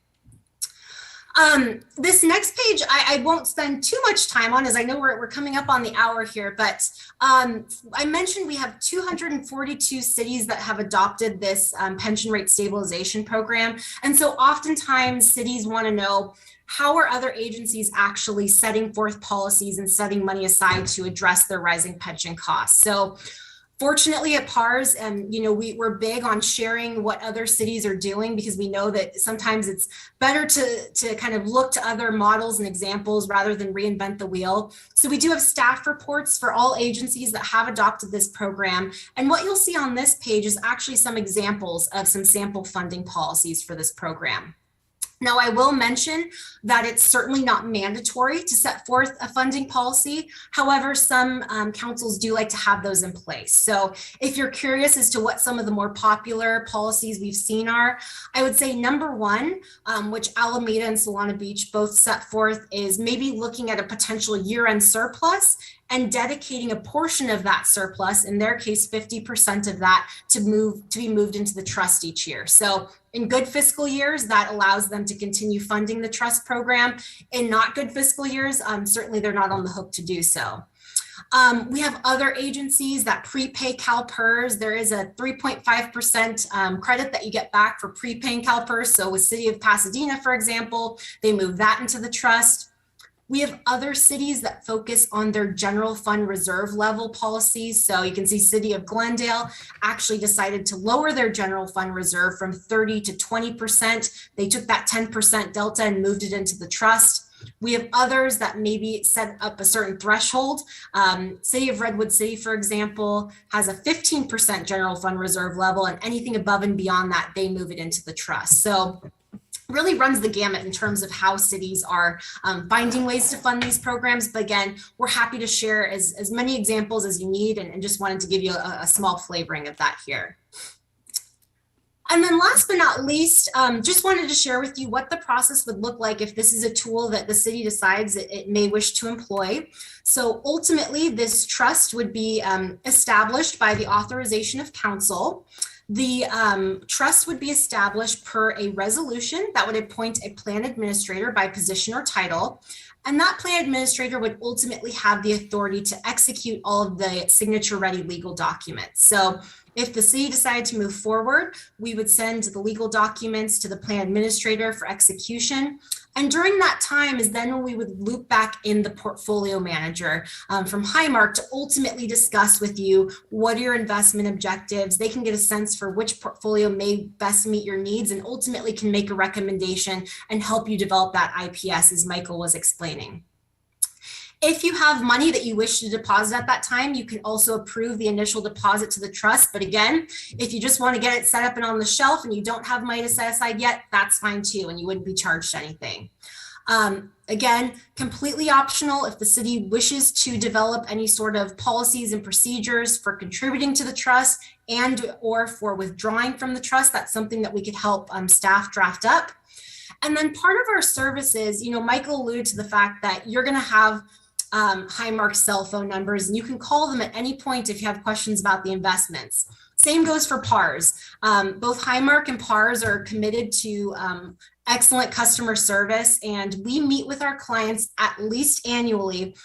This next page, I won't spend too much time on, as I know we're coming up on the hour here, but I mentioned we have 242 cities that have adopted this pension rate stabilization program. And so oftentimes cities want to know, how are other agencies actually setting forth policies and setting money aside to address their rising pension costs? So fortunately at PARS, we're big on sharing what other cities are doing because we know that sometimes it's better to kind of look to other models and examples rather than reinvent the wheel. So we do have staff reports for all agencies that have adopted this program. And what you'll see on this page is actually some examples of some sample funding policies for this program. Now, I will mention that it's certainly not mandatory to set forth a funding policy. However, some councils do like to have those in place. So if you're curious as to what some of the more popular policies we've seen are, I would say number one, which Alameda and Solana Beach both set forth, is maybe looking at a potential year-end surplus and dedicating a portion of that surplus, in their case, 50% of that, to be moved into the trust each year. So in good fiscal years, that allows them to continue funding the trust program. In not good fiscal years, certainly they're not on the hook to do so. We have other agencies that prepay Calpers. There is a 3.5% credit that you get back for prepaying Calpers. So with City of Pasadena, for example, they move that into the trust. We have other cities that focus on their general fund reserve level policies. So you can see City of Glendale actually decided to lower their general fund reserve from 30 to 20%. They took that 10% delta and moved it into the trust. We have others that maybe set up a certain threshold. City of Redwood City, for example, has a 15% general fund reserve level, and anything above and beyond that, they move it into the trust. So really runs the gamut in terms of how cities are finding ways to fund these programs. But again, we're happy to share as many examples as you need, and just wanted to give you a small flavoring of that here. And then last but not least, just wanted to share with you what the process would look like if this is a tool that the city decides it may wish to employ. So ultimately, this trust would be established by the authorization of council. The trust would be established per a resolution that would appoint a plan administrator by position or title. And that plan administrator would ultimately have the authority to execute all of the signature ready legal documents. So if the city decided to move forward, we would send the legal documents to the plan administrator for execution. And during that time is then when we would loop back in the portfolio manager from Highmark to ultimately discuss with you what are your investment objectives. They can get a sense for which portfolio may best meet your needs and ultimately can make a recommendation and help you develop that IPS, as Michael was explaining. If you have money that you wish to deposit at that time, you can also approve the initial deposit to the trust. But again, if you just want to get it set up and on the shelf and you don't have money to set aside yet, that's fine too, and you wouldn't be charged anything. Again, completely optional if the city wishes to develop any sort of policies and procedures for contributing to the trust and or for withdrawing from the trust. That's something that we could help staff draft up. And then part of our services, Michael alluded to the fact that you're going to have Highmark cell phone numbers, and you can call them at any point if you have questions about the investments. Same goes for PARS. Both Highmark and PARS are committed to excellent customer service, and we meet with our clients at least annually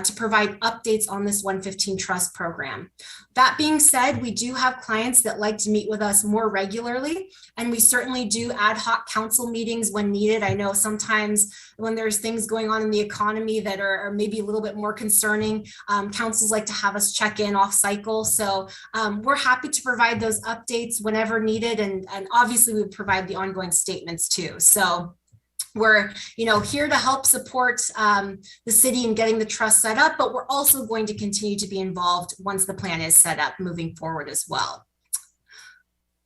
to provide updates on this 115 Trust program. That being said, we do have clients that like to meet with us more regularly, and we certainly do ad hoc council meetings when needed. I know sometimes when there's things going on in the economy that are maybe a little bit more concerning, councils like to have us check in off cycle. So we're happy to provide those updates whenever needed, and obviously we would provide the ongoing statements too. So we're here to help support the city in getting the trust set up, but we're also going to continue to be involved once the plan is set up moving forward as well.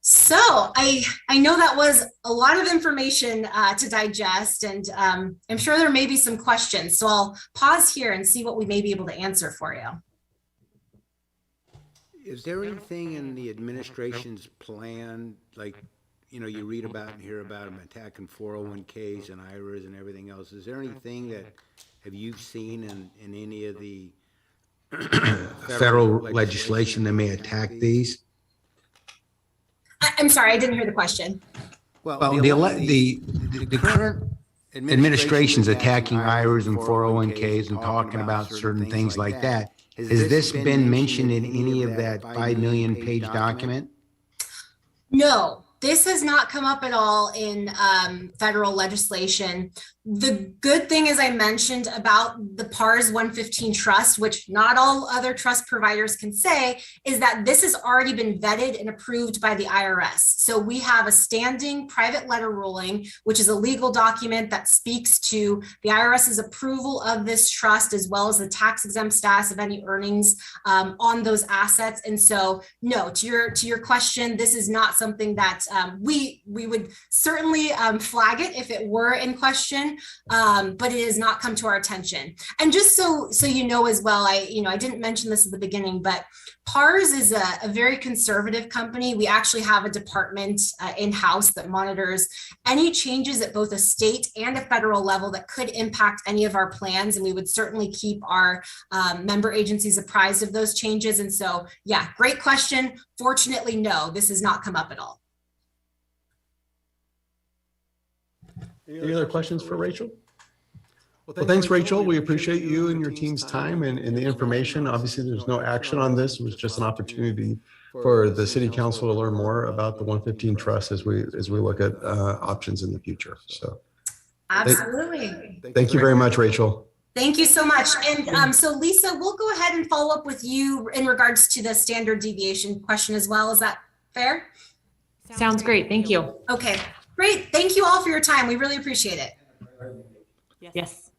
So I know that was a lot of information to digest, and I'm sure there may be some questions. So I'll pause here and see what we may be able to answer for you. Is there anything in the administration's plan, like, you read about and hear about them attacking 401ks and IRAs and everything else? Is there anything that have you seen in any of the federal legislation that may attack these? I'm sorry, I didn't hear the question. Well, the current administration's attacking IRAs and 401ks and talking about certain things like that. Has this been mentioned in any of that 5 million page document? No, this has not come up at all in federal legislation. The good thing, as I mentioned, about the PARS 115 trust, which not all other trust providers can say, is that this has already been vetted and approved by the IRS. So we have a standing private letter ruling, which is a legal document that speaks to the IRS's approval of this trust, as well as the tax exempt status of any earnings on those assets. And so, no, to your question, this is not something that we would certainly flag it if it were in question. But it has not come to our attention. And just so you know as well, I didn't mention this at the beginning, but PARS is a very conservative company. We actually have a department in-house that monitors any changes at both a state and a federal level that could impact any of our plans, and we would certainly keep our member agencies apprised of those changes. And so, yeah, great question. Fortunately, no, this has not come up at all. Any other questions for Rachel? Well, thanks, Rachel. We appreciate you and your team's time and the information. Obviously, there's no action on this. It was just an opportunity for the city council to learn more about the 115 trust as we look at options in the future. So, absolutely. Thank you very much, Rachel. Thank you so much. And so, Lisa, we'll go ahead and follow up with you in regards to the standard deviation question as well. Is that fair? Sounds great. Thank you. Okay. Great. Thank you all for your time. We really appreciate it. Yes.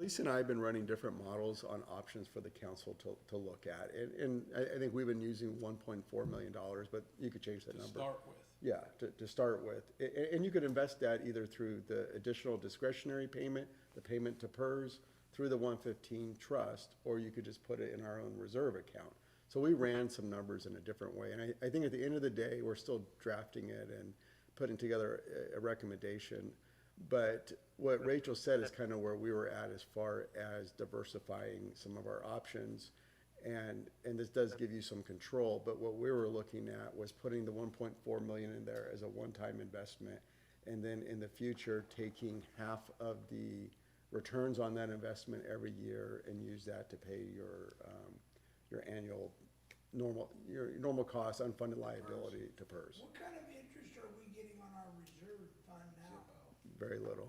Lisa and I have been running different models on options for the council to look at. And I think we've been using $1.4 million, but you could change that number. Start with. Yeah, to start with. And you could invest that either through the additional discretionary payment, the payment to PERS, through the 115 trust, or you could just put it in our own reserve account. So we ran some numbers in a different way. And I think at the end of the day, we're still drafting it and putting together a recommendation. But what Rachel said is kind of where we were at as far as diversifying some of our options. And this does give you some control, but what we were looking at was putting the 1.4 million in there as a one-time investment. And then in the future, taking half of the returns on that investment every year and use that to pay your annual normal cost, unfunded liability to PERS. What kind of interest are we getting on our reserve fund now? Very little.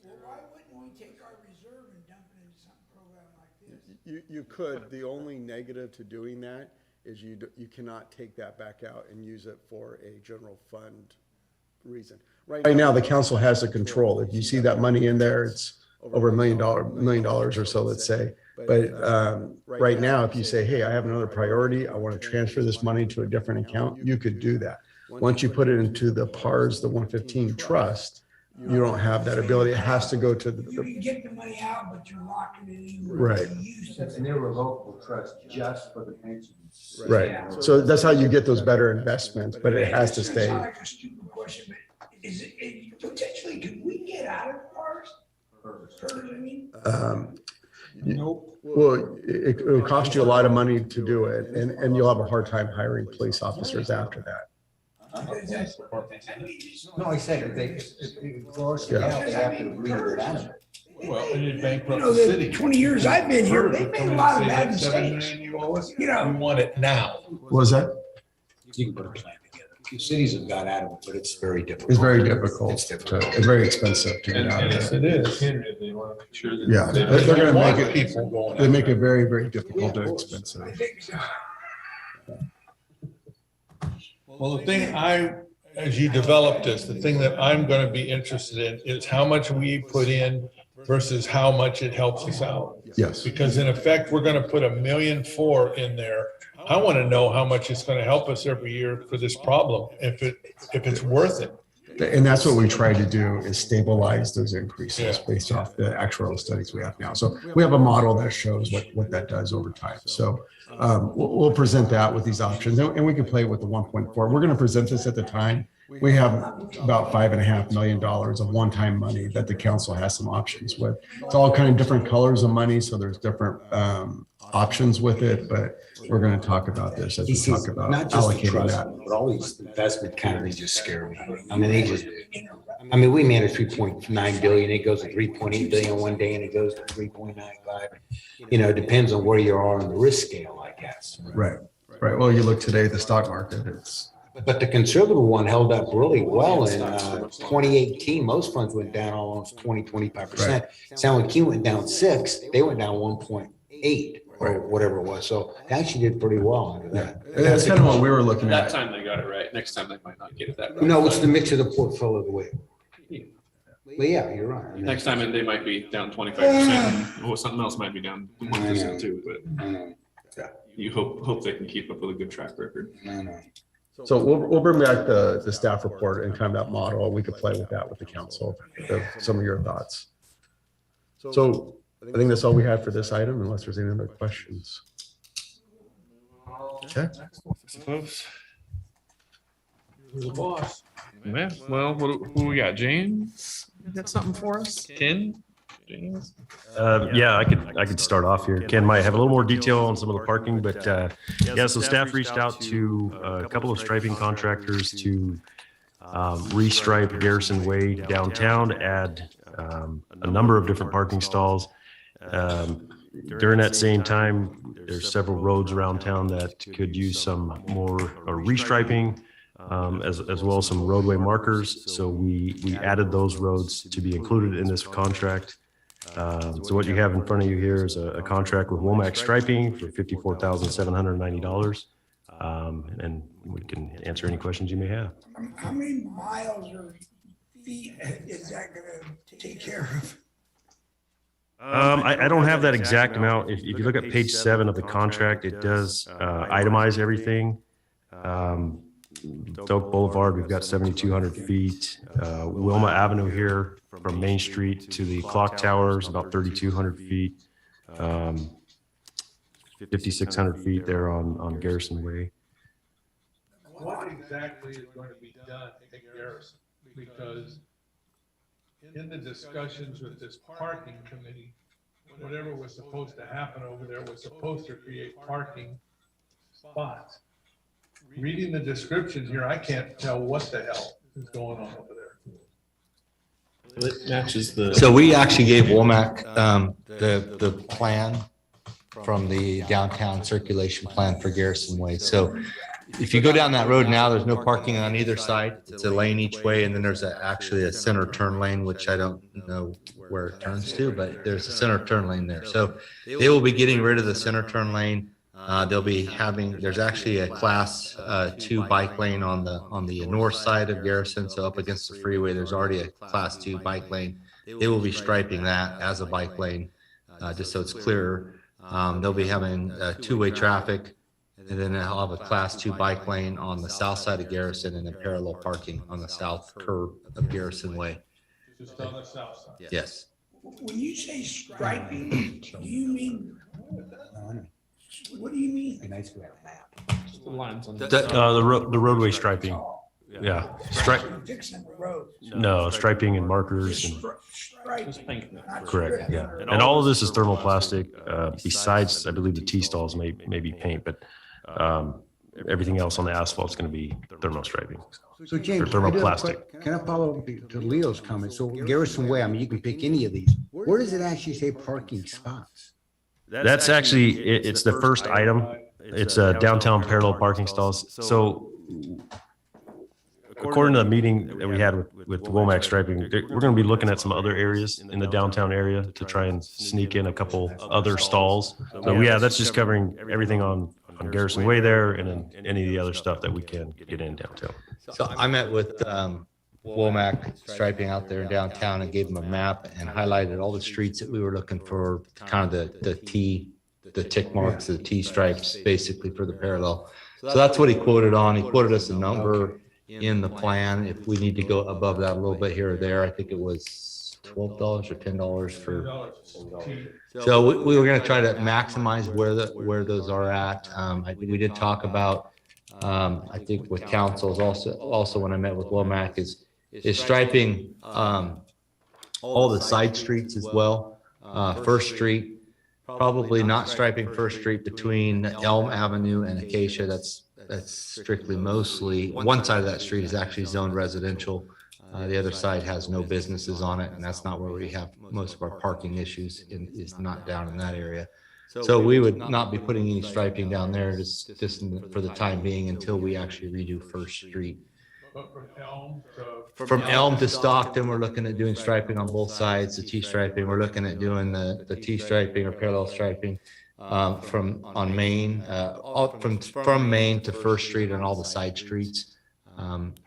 Well, why wouldn't we take our reserve and dump it into some program like this? You could. The only negative to doing that is you cannot take that back out and use it for a general fund reason. Right now, the council has the control. If you see that money in there, it's over $1 million or so, let's say. But right now, if you say, hey, I have another priority, I want to transfer this money to a different account, you could do that. Once you put it into the PARS, the 115 trust, you don't have that ability. It has to go to You can get the money out, but you're locking it in. Right. It's an irrevocable trust just for the pensions. Right. So that's how you get those better investments, but it has to It's stay. not like a stupid question, but is it potentially, could we get out of ours? I mean, Well, it'll cost you a lot of money to do it, and you'll have a hard time hiring police officers after that. No, I said if they close it out, they have to agree to that. Well, and it you bankrupt know, the the city. 20 years I've been here, they've made a lot of bad $7 mistakes. million you owe us. You know. We want it now. What was that? You can put a plan together. The cities have got out of it, but it's very difficult. It's very difficult. It's difficult. It's very expensive to get out of Yes, it. it is. They want to make sure that. Yeah, they they're gonna don't make want it- people going. They make out it very, very difficult and expensive. I think so. Well, the thing as you develop this, the thing that I'm going to be interested in is how much we put in versus how much it helps us out. Yes. Because in effect, we're going to put $1.4 million in there. I want to know how much it's going to help us every year for this problem, if it's worth it. And that's what we try to do, is stabilize those increases Yeah. based off the actuarial studies we have now. So we have a model that shows what that does over time. So we'll present that with these options, and we can play with the 1.4. We're going to present this at the time. We have about $5.5 million of one-time money that the council has some options with. It's all kind of different colors of money, so there's different options with it, but we're going to talk about this as we talk about Not just the allocating trust, that. but all these investment companies just scare me. I mean, we manage 3.9 billion. It goes to 3.8 billion one day and it goes to 3.95. You know, it depends on where you are on the risk scale, I guess. Right. Well, you look today, the stock market, But the conservative one held up really well in 2018. Most funds went down almost 25%. San Joaquin went down 6. They went down 1.8 or whatever it was. So they actually did pretty well under that. that's kind of what we were looking That at. time they got it right. Next time they might not get it that right. No, it's the mix of the portfolio the way. But yeah, you're right. I mean, Next time they might be down 25%. Or something else might be down 1% too, but I know. you hope they can keep up with a good track record. I know. So we'll bring back the staff report and kind of that model, and we could play with that with the council, some of your thoughts. So I think that's all we have for this item, unless there's any other questions. Okay. Suppose. You're the boss. Yeah, well, who we got? James? You got something for us? Ken? James? Yeah, I could start off here. Ken might have a little more detail on some of the parking, but yeah, so staff reached out to a couple of striping contractors to restripe Garrison Way downtown, add a number of different parking stalls. During that same time, there's several roads around town that could use some more restriping, as well as some roadway markers. So we added those roads to be included in this contract. So what you have in front of you here is a contract with Womack Striping for $54,790. And we can answer any questions you may have. How many miles or feet is that gonna take care of? I don't have that exact amount. If you look at page 7 of the contract, it does itemize everything. Oak Boulevard, we've got 7,200 feet. Wilma Avenue here from Main Street to the clock towers, about 3,200 feet. 5,600 feet there on Garrison Way. What exactly is going to be done at Garrison? Because in the discussions with this parking committee, whatever was supposed to happen over there was supposed to create parking spots. Reading the description here, I can't tell what the hell is going on over there. It matches the. So we actually gave Womack the plan from the downtown circulation plan for Garrison Way. So if you go down that road now, there's no parking on either side. It's a lane each way, and then there's actually a center turn lane, which I don't know where it turns to, but there's a center turn lane there. So they will be getting rid of the center turn lane. They'll be having, there's actually a class 2 bike lane on the north side of Garrison. So up against the freeway, there's already a class 2 bike lane. They will be striping that as a bike lane, just so it's clearer. They'll be having two-way traffic, and then they'll have a class 2 bike lane on the south side of Garrison and then parallel parking on the south curb of Garrison Way. Just on the south side. Yes. When you say striping, do you mean, what do you mean? The lines on The roadway striping. Yeah. Fixing the road. No, striping and markers. And, Striping. correct. Yeah. And all of this is thermoplastic. Besides, I believe the T-stalls may be paint, but everything else on the asphalt is going to be thermostriping. So James, thermoplastic. can I follow up to Leo's comment? So Garrison Way, I mean, you can pick any of these. Where does it actually say parking spots? That's actually, it's the first item. It's downtown parallel parking stalls. So according to the meeting that we had with Womack striping, we're going to be looking at some other areas in the downtown area to try and sneak in a couple other stalls. So yeah, that's just covering everything on Garrison Way there, and then any of the other stuff that we can get in downtown. So I met with Womack striping out there in downtown and gave them a map and highlighted all the streets that we were looking for, kind of the tick marks, the T stripes, basically for the parallel. So that's what he quoted on. He quoted us a number in the plan. If we need to go above that a little bit here or there, I think it was $12 or $10 for. So we were going to try to maximize where those are at. We did talk about, I think with council is also when I met with Womack is striping all the side streets as well. First Street, probably not striping First Street between Elm Avenue and Acacia. That's strictly mostly, one side of that street is actually zoned residential. The other side has no businesses on it, and that's not where we have most of our parking issues, is not down in that area. So we would not be putting any striping down there just for the time being until we actually redo First Street. But From Elm to Stockton, we're looking at doing striping on both sides, the T striping. We're looking at doing the T striping or parallel striping from Main to First Street and all the side streets.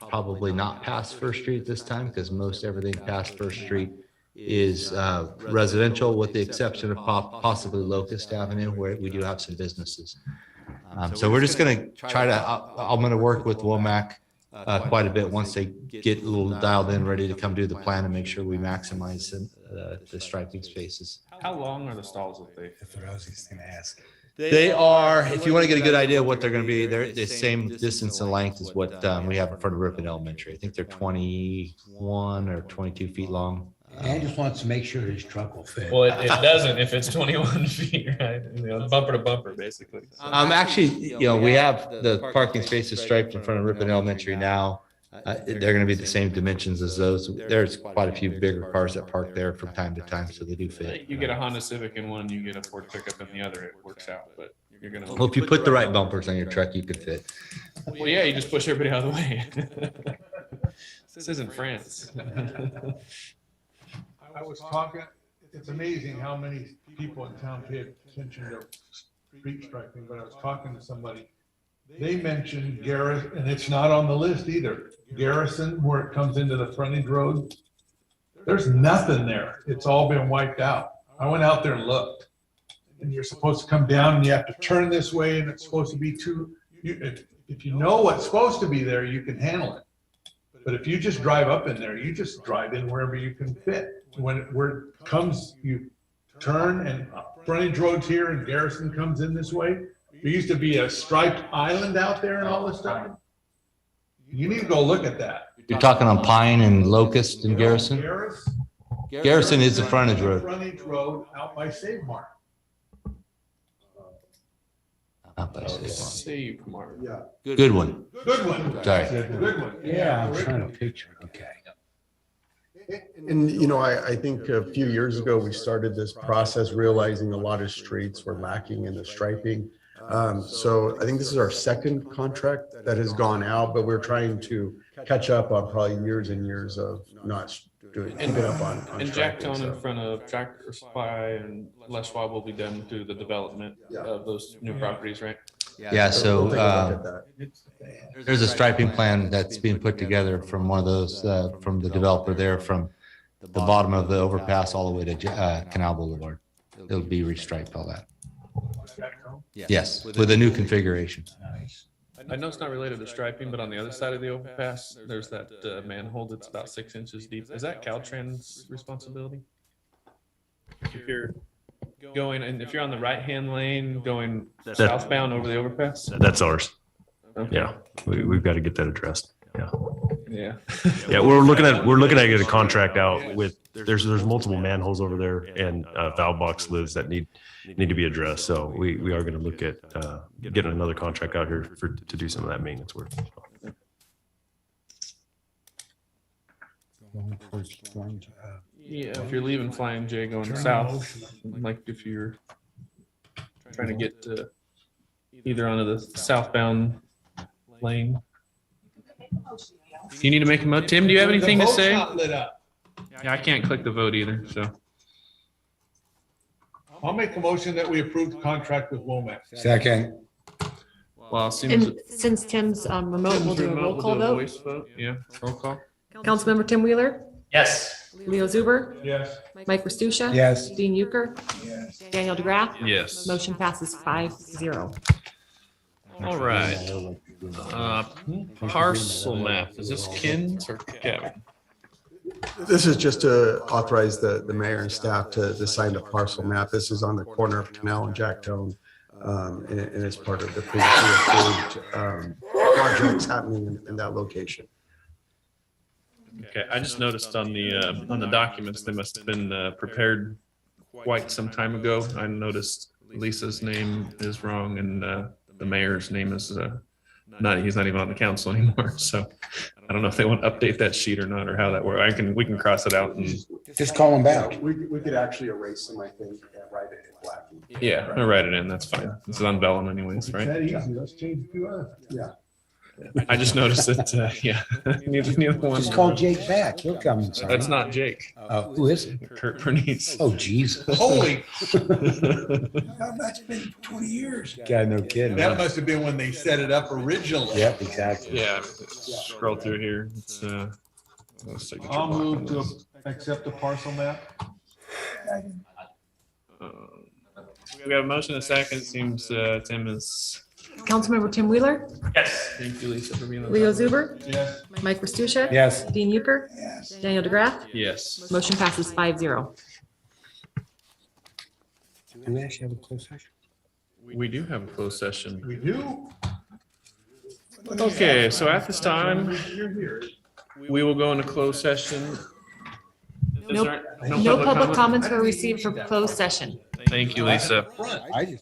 Probably not past First Street this time, because most everything past First Street is residential, with the exception of possibly Locust Avenue, where we do have some businesses. So we're just going to try to, I'm going to work with Womack quite a bit once they get a little dialed in, ready to come do the plan and make sure we maximize the striping spaces. How long are the stalls that they? That's what I was just going to ask. They are, if you want to get a good idea of what they're going to be, they're the same distance and length as what we have in front of Ripon Elementary. I think they're 21 or 22 feet long. And just wants to make sure his truck will fit. Well, it doesn't if it's 21 feet, right? You know, bumper to bumper, basically. Actually, we have the parking spaces striped in front of Ripon Elementary now. They're going to be the same dimensions as those. There's quite a few bigger cars that park there from time to time, so they do fit. You get a Honda Civic in one, you get a Ford pickup in the other, it works out, but you're going to. Well, if you put the right bumpers on your truck, you could fit. Well, yeah, you just push everybody out of the way. This isn't France. I was talking, it's amazing how many people in town pay attention to street striping, but I was talking to somebody. They mentioned Garrison, and it's not on the list either. Garrison, where it comes into the frontage road, there's nothing there. It's all been wiped out. I went out there and looked. And you're supposed to come down and you have to turn this way and it's supposed to be if you know what's supposed to be there, you can handle it. But if you just drive up in there, you just drive in wherever you can fit. Where it comes, you turn and frontage roads here and Garrison comes in this way. There used to be a striped island out there and all this stuff. You need to go look at that. You're talking on Pine and Locust and Garrison? Garrison is the frontage road. Frontage road out by Save Mart. Not by Save Save Mart. Yeah. Mart. Good one. Good one. Sorry. Good one. Yeah, I'm trying to picture. Okay. And, you know, I think a few years ago, we started this process realizing a lot of streets were lacking in the striping. So I think this is our second contract that has gone out, but we're trying to catch up on probably years and years of not keeping up on And striping, Jacktown in so. front of Tractor Supply and Les Schwab will be done through the development Yeah. of those new properties, right? Yeah, so We'll take a look at that. there's a striping plan that's being put together from one of those, from the developer there, from the bottom of the overpass all the way to Canal Boulevard. It'll be restriped, all that. Yes, with a new configuration. I know it's not related to striping, but on the other side of the overpass, there's that manhole that's about 6 inches deep. Is that Caltrans' responsibility? If you're going, and if you're on the right-hand lane going southbound over the overpass? That's ours. Okay. Yeah, we've got to get that addressed. Yeah. Yeah. Yeah, we're looking at getting a contract out with, there's multiple manholes over there and valve box lids that need to be addressed. So we are going to look at getting another contract out here to do some of that maintenance work. Yeah, if you're leaving Flying J going south, like if you're trying to get either onto the southbound lane. You need to make a motion. Tim, do you have anything to The vote's say? not lit up. Yeah, I can't click the vote either, so. I'll make a motion that we approve the contract with Womack. Second. Well, as soon as And since Tim's remote, we'll do a roll call vote. voice vote. Yeah, roll call. Councilmember Tim Wheeler, Yes. Leo Zuber, Yes. Mike Restuccia. Yes. Dean Euchre, Daniel DeGraff. Yes. Motion passes 5-0. All right. Parcel map. Is this Ken's or Kevin? This is just to authorize the mayor and staff to sign the parcel map. This is on the corner of Canal and Jacktone. And it's part of the previously approved projects happening in that location. Okay, I just noticed on the documents, they must have been prepared quite some time ago. I noticed Lisa's name is wrong and the mayor's name is he's not even on the council anymore. So I don't know if they want to update that sheet or not, or how that works. We can cross it out and Just call them back. We could actually erase them, I think, and write it in black. yeah, I'll write it in. That's fine. It's on vellum anyways, It's right? that easy. Let's change a few others. Yeah. I just noticed that, yeah. neither one. Just call Jake back. He'll come and sign. That's not Jake. Who is it? Kurt Bernice. Oh, Jesus. Holy, That's been 20 years. God, no kidding. that must have been when they set it up originally. Yep, exactly. Yeah, scroll through here. It's signature I'll block move on to this. accept the parcel map. We have a motion and a second. Seems Tim is. Councilmember Tim Wheeler, Yes. Thank you, Lisa, for being on. Leo Zuber, Yes. Mike Restuccia. Yes. Dean Euchre, Yes. Daniel DeGraff. Yes. Motion passes 5-0. Do we actually have a closed session? We do have a closed session. We do. Okay, so at this time, You're here. we will go into closed session. Is Nope. there No public comment? comments were received for closed session. Thank you, Lisa. I just